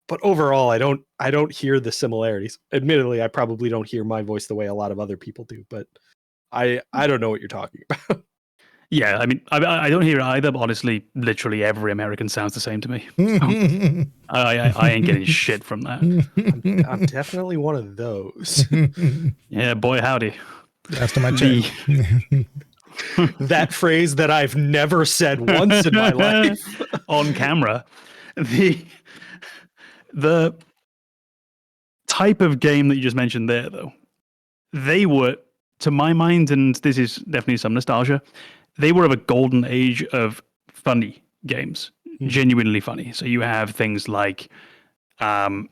but overall I don't hear the similarities. Admittedly, I probably don't hear my voice the way a lot of other people do, but I don't know what you're talking about. Yeah, I mean, I don't hear it either, but honestly, literally every American sounds the same to me. So, I ain't getting shit from that. I'm definitely one of those. Yeah, boy, howdy. Last time I checked. That phrase that I've never said once in my life. On camera. The type of game that you just mentioned there, though, they were, to my mind, and this is definitely some nostalgia, they were of a golden age of funny games, genuinely funny. So you have things like, the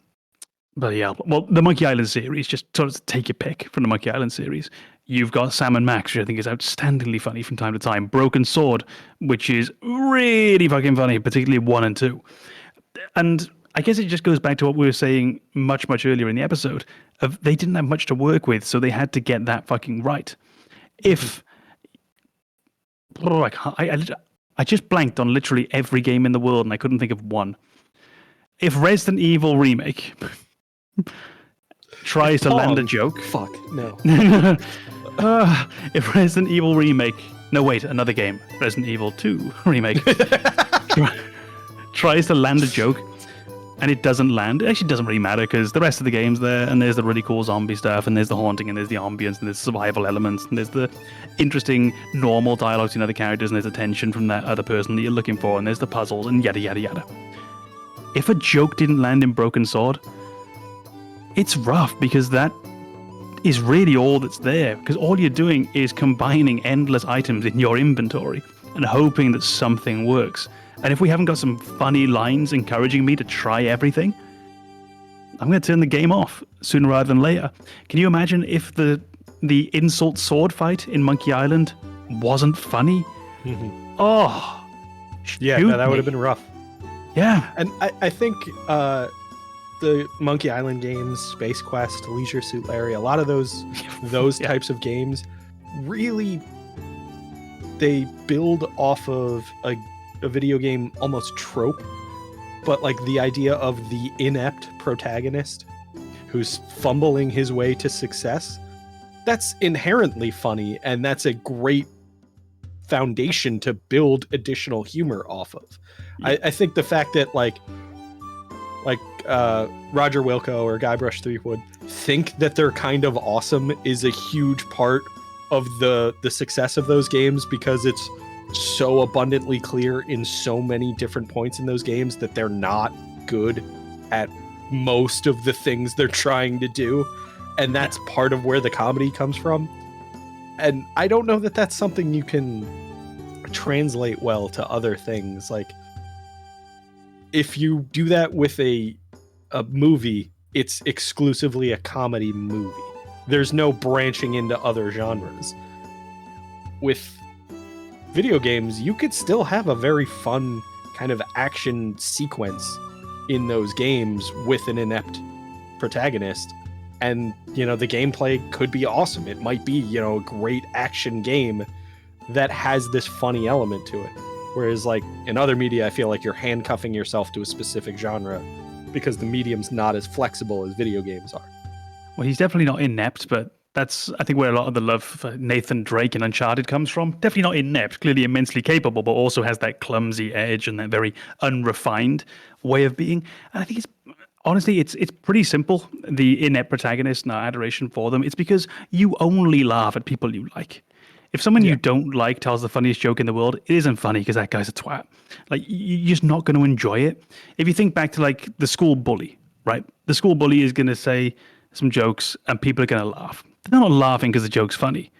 Monkey Island series, just sort of take your pick from the Monkey Island series. You've got Sam and Max, which I think is outstandingly funny from time to time. Broken Sword, which is really fucking funny, particularly 1 and 2. And I guess it just goes back to what we were saying much, much earlier in the episode, of they didn't have much to work with, so they had to get that fucking right. If... I just blanked on literally every game in the world and I couldn't think of one. If Resident Evil Remake tries to land a joke... Fuck, no. If Resident Evil Remake... No, wait, another game. Resident Evil 2 Remake. Tries to land a joke and it doesn't land. It actually doesn't really matter because the rest of the game's there and there's the really cool zombie stuff and there's the haunting and there's the ambience and there's survival elements and there's the interesting normal dialogue between other characters and there's the tension from that other person that you're looking for and there's the puzzles and yada yada yada. If a joke didn't land in Broken Sword, it's rough because that is really all that's there, because all you're doing is combining endless items in your inventory and hoping that something works. And if we haven't got some funny lines encouraging me to try everything, I'm going to turn the game off sooner rather than later. Can you imagine if the insult sword fight in Monkey Island wasn't funny? Yeah, that would have been rough. Yeah. And I think the Monkey Island games, Space Quest, Leisure Suit Larry, a lot of those Yeah. types of games really, they build off of a video game almost trope, but like the idea of the inept protagonist who's fumbling his way to success. That's inherently funny, and that's a great foundation to build additional humor off of. Yeah. I think the fact that like Roger Wilco or Guybrush Threepwood think that they're kind of awesome is a huge part of the success of those games, because it's so abundantly clear in so many different points in those games that they're not good at most of the things they're trying to do, and that's part of where the comedy comes from. And I don't know that that's something you can translate well to other things. Like, if you do that with a movie, it's exclusively a comedy movie. There's no branching into other genres. With video games, you could still have a very fun kind of action sequence in those games with an inept protagonist. And, you know, the gameplay could be awesome. It might be, you know, a great action game that has this funny element to it. Whereas, like, in other media, I feel like you're handcuffing yourself to a specific genre because the medium's not as flexible as video games are. Well, he's definitely not inept, but that's, I think, where a lot of the love for Nathan Drake and Uncharted comes from. Definitely not inept, clearly immensely capable, but also has that clumsy edge and that very unrefined way of being. And I think honestly, it's pretty simple, the inept protagonist and our adoration for them. It's because you only laugh at people you like. If someone you don't like tells the funniest joke in the world, it isn't funny because that guy's a twat. Like, you're just not going to enjoy it. If you think back to, like, the school bully, right? The school bully is going to say some jokes and people are going to laugh. They're not laughing because the joke's funny.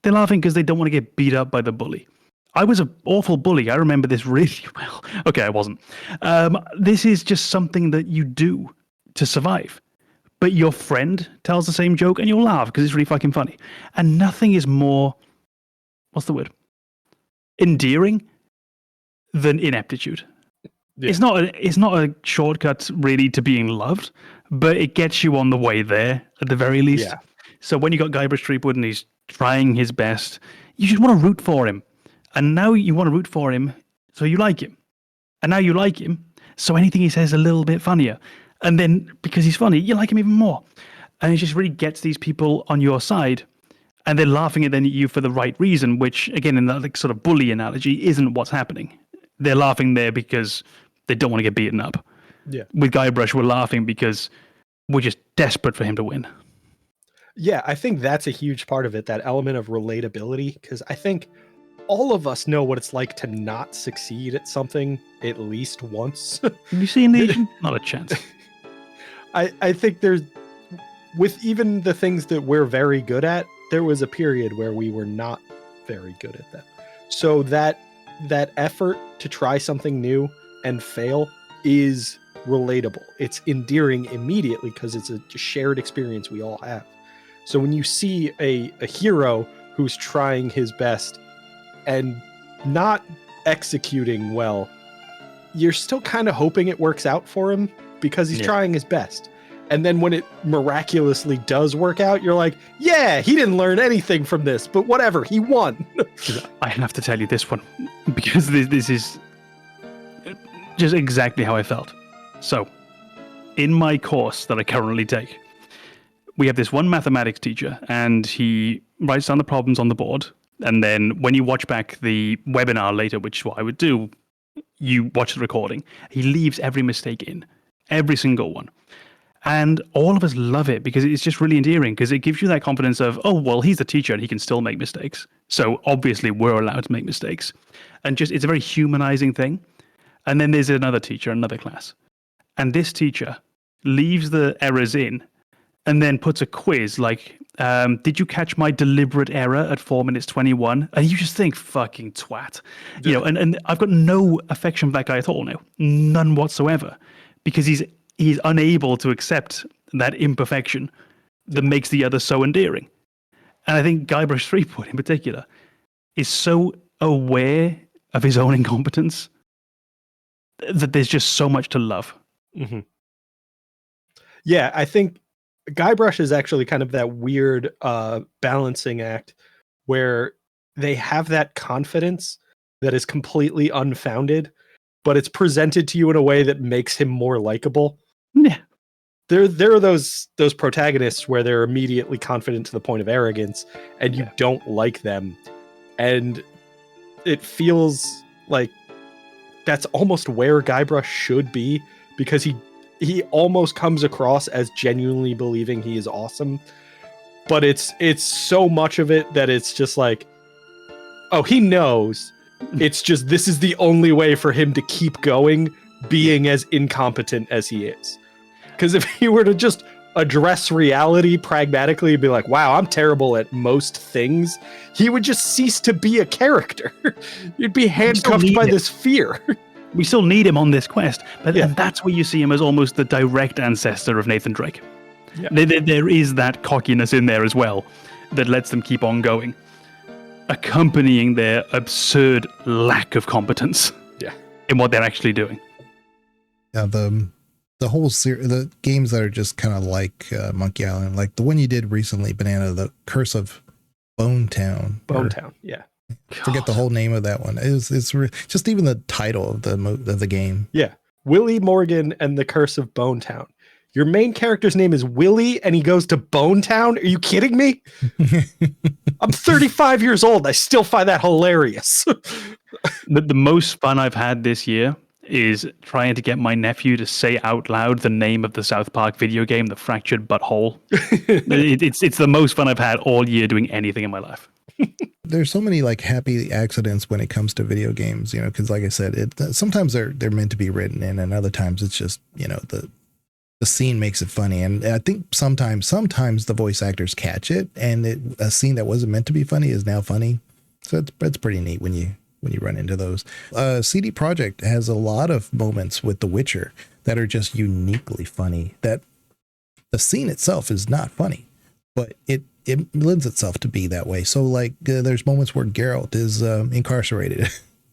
They're laughing because they don't want to get beat up by the bully. I was an awful bully. I remember this really well. Okay, I wasn't. This is just something that you do to survive. But your friend tells the same joke and you'll laugh because it's really fucking funny. And nothing is more, what's the word? Endearing than ineptitude. Yeah. It's not a shortcut really to being loved, but it gets you on the way there at the very least. Yeah. So when you got Guybrush Threepwood and he's trying his best, you just want to root for him. And now you want to root for him, so you like him. And now you like him, so anything he says is a little bit funnier. And then because he's funny, you like him even more. And it just really gets these people on your side. And they're laughing at you for the right reason, which, again, in that, like, sort of bully analogy, isn't what's happening. They're laughing there because they don't want to get beaten up. Yeah. With Guybrush, we're laughing because we're just desperate for him to win. Yeah, I think that's a huge part of it, that element of relatability, because I think all of us know what it's like to not succeed at something at least once. Have you seen Legion? Not a chance. I think there's, with even the things that we're very good at, there was a period where we were not very good at them. So that effort to try something new and fail is relatable. It's endearing immediately because it's a shared experience we all have. So when you see a hero who's trying his best and not executing well, you're still kind of hoping it works out for him because he's trying his best. And then when it miraculously does work out, you're like, yeah, he didn't learn anything from this, but whatever, he won. I have to tell you this one, because this is just exactly how I felt. So, in my course that I currently take, we have this one mathematics teacher, and he writes down the problems on the board. And then when you watch back the webinar later, which is what I would do, you watch the recording. He leaves every mistake in, every single one. And all of us love it because it's just really endearing, because it gives you that confidence of, oh, well, he's the teacher and he can still make mistakes. So obviously we're allowed to make mistakes. And just, it's a very humanizing thing. And then there's another teacher, another class. And this teacher leaves the errors in and then puts a quiz like, did you catch my deliberate error at 4 minutes 21? And you just think, fucking twat. You know, and I've got no affection for that guy at all now. None whatsoever. Because he's unable to accept that imperfection that makes the other so endearing. And I think Guybrush Threepwood in particular is so aware of his own incompetence that there's just so much to love. Mm-hmm. Yeah, I think Guybrush is actually kind of that weird balancing act where they have that confidence that is completely unfounded, but it's presented to you in a way that makes him more likable. Yeah. There are those protagonists where they're immediately confident to the point of arrogance, and you don't like them, and it feels like that's almost where Guybrush should be, because he almost comes across as genuinely believing he is awesome, but it's so much of it that it's just like, oh, he knows. It's just this is the only way for him to keep going, being as incompetent as he is. Because if he were to just address reality pragmatically and be like, wow, I'm terrible at most things, he would just cease to be a character. You'd be handcuffed by this fear. We still need him on this quest, but and that's where you see him as almost the direct ancestor of Nathan Drake. Yeah. There is that cockiness in there as well that lets them keep on going, accompanying their absurd lack of competence in what they're actually doing. Yeah, the whole series, the games that are just kind of like Monkey Island, like the one you did recently, Banana, The Curse of Bonetown. Yeah. Forget the whole name of that one. It's just even the title of the game. Yeah, Willie Morgan and the Curse of Bonetown. Your main character's name is Willie, and he goes to Bonetown. Are you kidding me? I'm 35 years old. I still find that hilarious. The most fun I've had this year is trying to get my nephew to say out loud the name of the South Park video game, The Fractured Butthole. It's the most fun I've had all year doing anything in my life. There's so many like happy accidents when it comes to video games, because like I said, sometimes they're meant to be written in, and other times it's just, the scene makes it funny. And I think sometimes the voice actors catch it, and a scene that wasn't meant to be funny is now funny. So it's pretty neat when you run into those. CD Projekt has a lot of moments with The Witcher that are just uniquely funny, that the scene itself is not funny, but it lends itself to be that way. So like there's moments where Geralt is incarcerated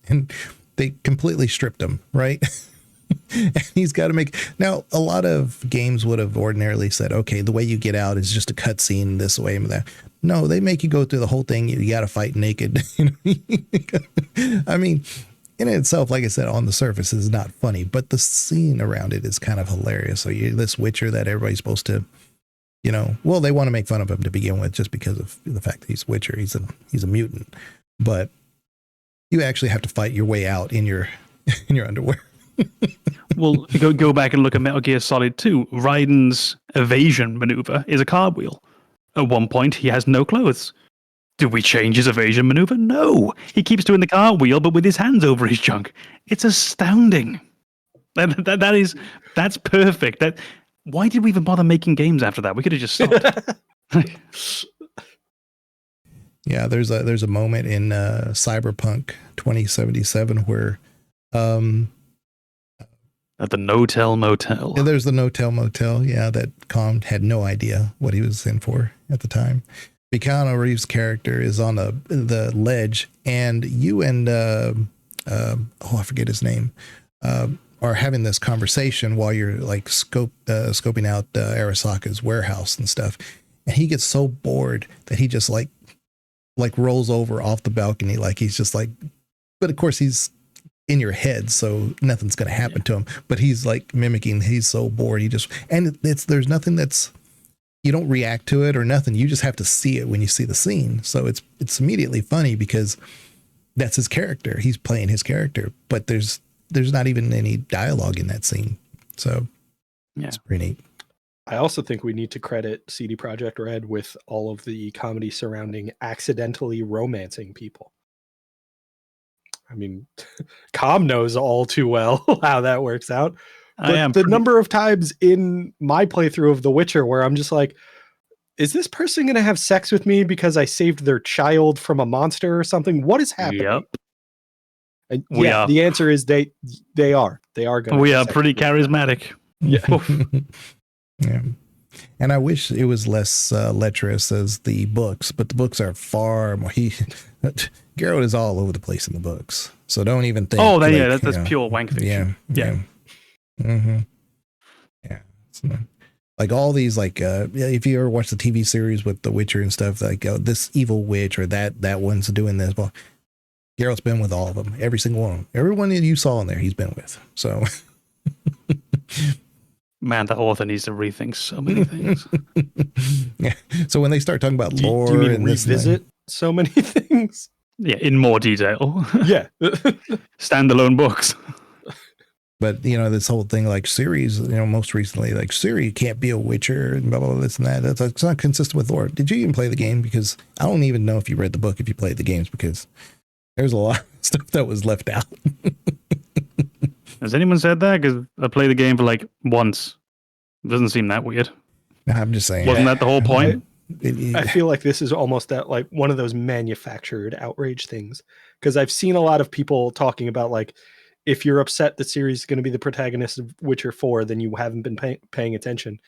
and they completely stripped him, right? And he's got to make, now a lot of games would have ordinarily said, okay, the way you get out is just a cutscene this way and that. No, they make you go through the whole thing. You got to fight naked. I mean, in itself, like I said, on the surface is not funny, but the scene around it is kind of hilarious. So you're this Witcher that everybody's supposed to, well, they want to make fun of him to begin with just because of the fact that he's Witcher. He's a mutant, but you actually have to fight your way out in your underwear. Well, go back and look at Metal Gear Solid 2. Raiden's evasion maneuver is a cartwheel. At one point, he has no clothes. Did we change his evasion maneuver? No. He keeps doing the cartwheel, but with his hands over his junk. It's astounding. That's perfect. Why did we even bother making games after that? We could have just stopped. Yeah, there's a moment in Cyberpunk 2077 where at the No-Tell Motel. Yeah, there's the No-Tell Motel. Yeah, that Kong had no idea what he was in for at the time. Keanu Reeves' character is on the ledge, and you and I forget his name, are having this conversation while you're like scoping out Arasaka's warehouse and stuff. And he gets so bored that he just like rolls over off the balcony, like he's just like, but of course he's in your head, so nothing's going to happen to him, but he's like mimicking, he's so bored. There's nothing you don't react to it or nothing. You just have to see it when you see the scene. So it's immediately funny because that's his character. He's playing his character, but there's not even any dialogue in that scene. So it's pretty neat. I also think we need to credit CD Projekt Red with all of the comedy surrounding accidentally romancing people. I mean, Com knows all too well how that works out. But the number of times in my playthrough of The Witcher where I'm just like, is this person going to have sex with me because I saved their child from a monster or something? What is happening? Yep. And the answer is they are. They are going to. We are pretty charismatic. Yeah. Yeah. And I wish it was less lecherous as the books, but the books are far more. Geralt is all over the place in the books, so don't even think. Oh, that's pure wank fiction. Yeah. Mm-hmm. Yeah. Like all these, like if you ever watch the TV series with The Witcher and stuff, like this evil witch or that one's doing this. Well, Geralt's been with all of them, every single one. Everyone that you saw in there, he's been with. So, Man, the author needs to rethink so many things. yeah. So when they start talking about lore, do you mean and revisit so many things? Yeah, in more detail. Yeah. Standalone books. but this whole thing, like series, most recently, like Ciri can't be a Witcher and blah blah blah, this and that. That's not consistent with lore. Did you even play the game? Because I don't even know if you read the book, if you played the games, because there's a lot of stuff that was left out. Has anyone said that? Because I played the game for like once. It doesn't seem that weird. I'm just saying. Wasn't that the whole point? I feel like this is almost that like one of those manufactured outrage things, because I've seen a lot of people talking about like, if you're upset that Ciri is going to be the protagonist of Witcher 4, then you haven't been paying attention.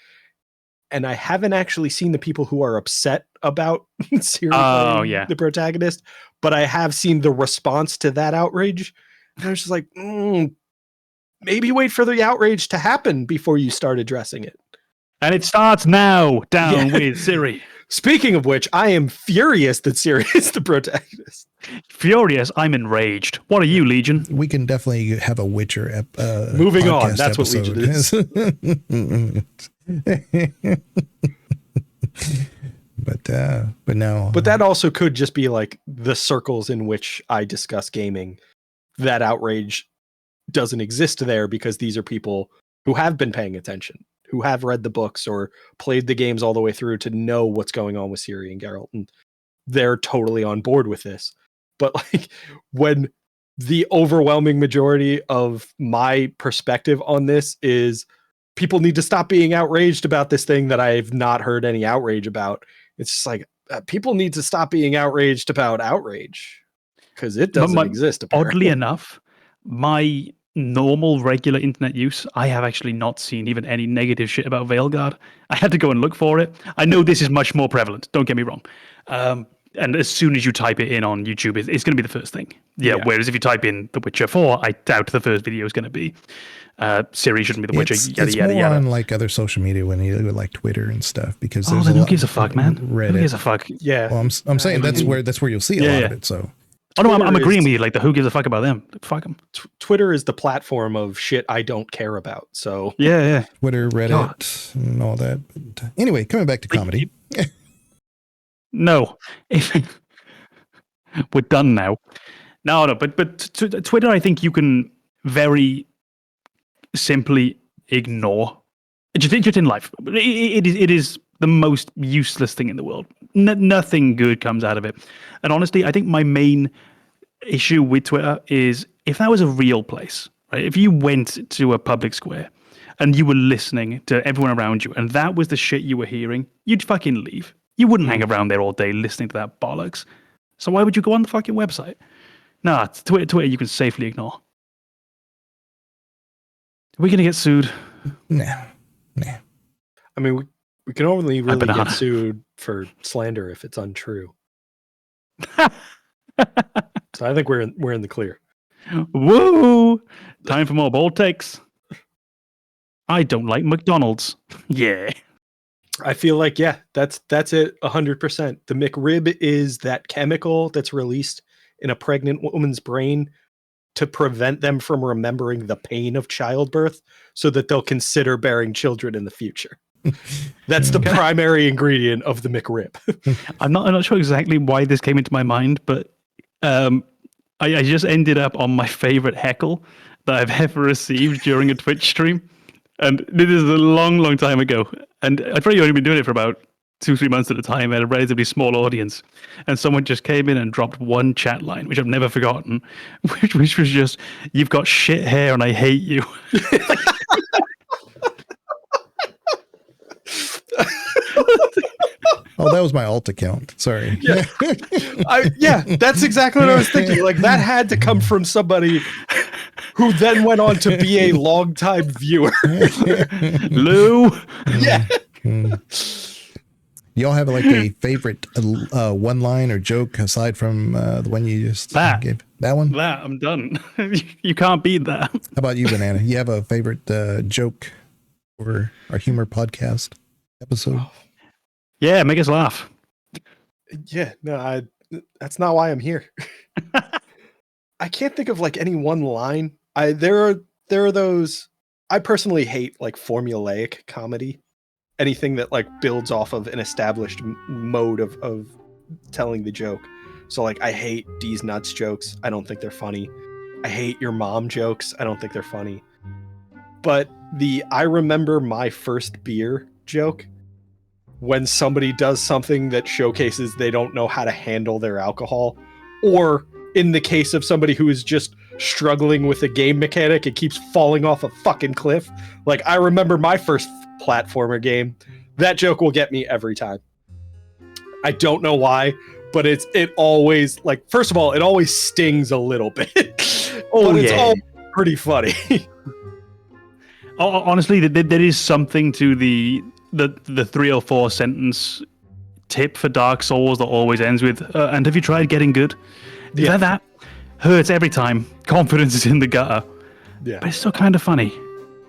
And I haven't actually seen the people who are upset about Ciri being the protagonist, but I have seen the response to that outrage. And I was just like, maybe wait for the outrage to happen before you start addressing it. And it starts now, down with Ciri. Speaking of which, I am furious that Ciri is the protagonist. Furious, I'm enraged. What are you, Legion? We can definitely have a Witcher moving on. That's episode. What Legion is. But no. But that also could just be like the circles in which I discuss gaming. That outrage doesn't exist there because these are people who have been paying attention, who have read the books or played the games all the way through to know what's going on with Ciri and Geralt, and they're totally on board with this. But like when the overwhelming majority of my perspective on this is people need to stop being outraged about this thing that I've not heard any outrage about. It's just like people need to stop being outraged about outrage because it doesn't exist. Apparently. Oddly enough, my normal regular internet use, I have actually not seen even any negative shit about Veilguard. I had to go and look for it. I know this is much more prevalent, don't get me wrong. And as soon as you type it in on YouTube, it's going to be the first thing. Yeah. Whereas if you type in The Witcher 4, I doubt the first video is going to be Ciri shouldn't be the Witcher. It's more on like other social media when you like Twitter and stuff because there's then who gives a fuck, man? Reddit. Who gives a fuck? Yeah. Well, I'm saying that's where you'll see a lot of it. So. Oh no, I'm agreeing with you. Like the who gives a fuck about them? Fuck them. Twitter is the platform of shit I don't care about. So yeah. Twitter, Reddit, and all that. But anyway, coming back to comedy. No, we're done now. No, but Twitter, I think you can very simply ignore. Just in life, it is the most useless thing in the world. Nothing good comes out of it. And honestly, I think my main issue with Twitter is if that was a real place, right? If you went to a public square and you were listening to everyone around you and that was the shit you were hearing, you'd fucking leave. You wouldn't hang around there all day listening to that bollocks. So why would you go on the fucking website? Nah, Twitter you can safely ignore. Are we going to get sued? Nah. I mean, we can only really get sued for slander if it's untrue. So I think we're in the clear. Woo! Time for more bold takes. I don't like McDonald's. Yeah. I feel like that's it 100%. The McRib is that chemical that's released in a pregnant woman's brain to prevent them from remembering the pain of childbirth so that they'll consider bearing children in the future. That's the primary ingredient of the McRib. I'm not sure exactly why this came into my mind, but I just ended up on my favorite heckle that I've ever received during a Twitch stream. And this is a long time ago. And I've probably only been doing it for about 2-3 months at a time at a relatively small audience. And someone just came in and dropped one chat line, which I've never forgotten, which was just, "You've got shit hair and I hate you." Oh, that was my alt account. Sorry. Yeah, that's exactly what I was thinking. Like that had to come from somebody who then went on to be a longtime viewer. Lou. Yeah. Y'all have like a favorite one line or joke aside from the one you just gave? That one? That, I'm done. You can't beat that. How about you, Banana? You have a favorite joke for our humor podcast? episode? Yeah, make us laugh. Yeah, no, that's not why I'm here. I can't think of like any one line. There are those. I personally hate like formulaic comedy, anything that like builds off of an established mode of telling the joke. So like I hate D's nuts jokes. I don't think they're funny. I hate your mom jokes. I don't think they're funny. But the I remember my first beer joke, when somebody does something that showcases they don't know how to handle their alcohol, or in the case of somebody who is just struggling with a game mechanic and keeps falling off a fucking cliff. Like, I remember my first platformer game. That joke will get me every time. I don't know why, but it always, like, first of all, it always stings a little bit. But it's all pretty funny. Honestly, there is something to the 3 or 4 sentence tip for Dark Souls that always ends with, and have you tried getting good? Yeah. That hurts every time. Confidence is in the gutter. Yeah. But it's still kind of funny.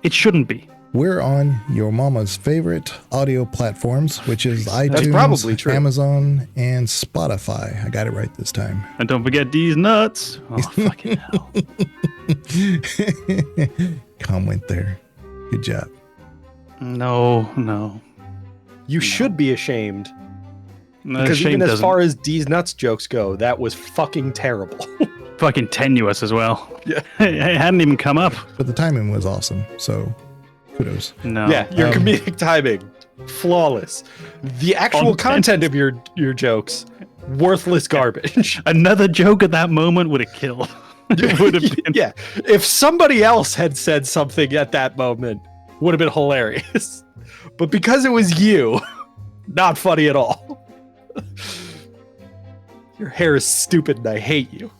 It shouldn't be. We're on your mama's favorite audio platforms, which is iTunes, That's probably true. Amazon, and Spotify. I got it right this time. And don't forget these nuts. Oh, fucking hell. Com went there. Good job. No. You should be ashamed. No, because even as far as D's nuts jokes go, that was fucking terrible. Fucking tenuous as well. Yeah. It hadn't even come up. But the timing was awesome, so kudos. No. Yeah, your comedic timing, flawless. The actual content of your jokes, worthless garbage. Another joke at that moment would have killed. It would have been. Yeah, if somebody else had said something at that moment, would have been hilarious. But because it was you, not funny at all. Your hair is stupid and I hate you.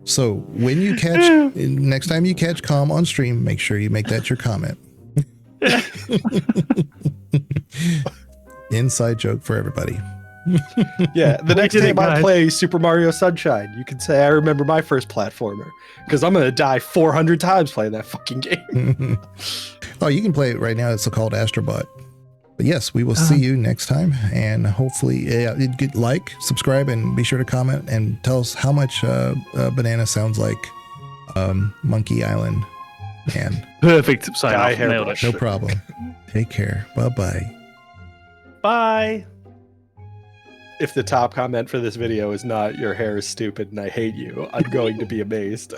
So when you catch next time you catch Com on stream, make sure you make that your comment. Inside joke for everybody. Yeah, the next time I play Super Mario Sunshine, you can say I remember my first platformer, because I'm gonna die 400 times playing that fucking game. Oh, you can play it right now. It's called Astrobot. But yes, we will see you next time, and hopefully like, subscribe, and be sure to comment and tell us how much Banana sounds like Monkey Island. And perfect sign off. Nailed it. No problem. Take care. Bye-bye. Bye. If the top comment for this video is not "your hair is stupid and I hate you," I'm going to be amazed.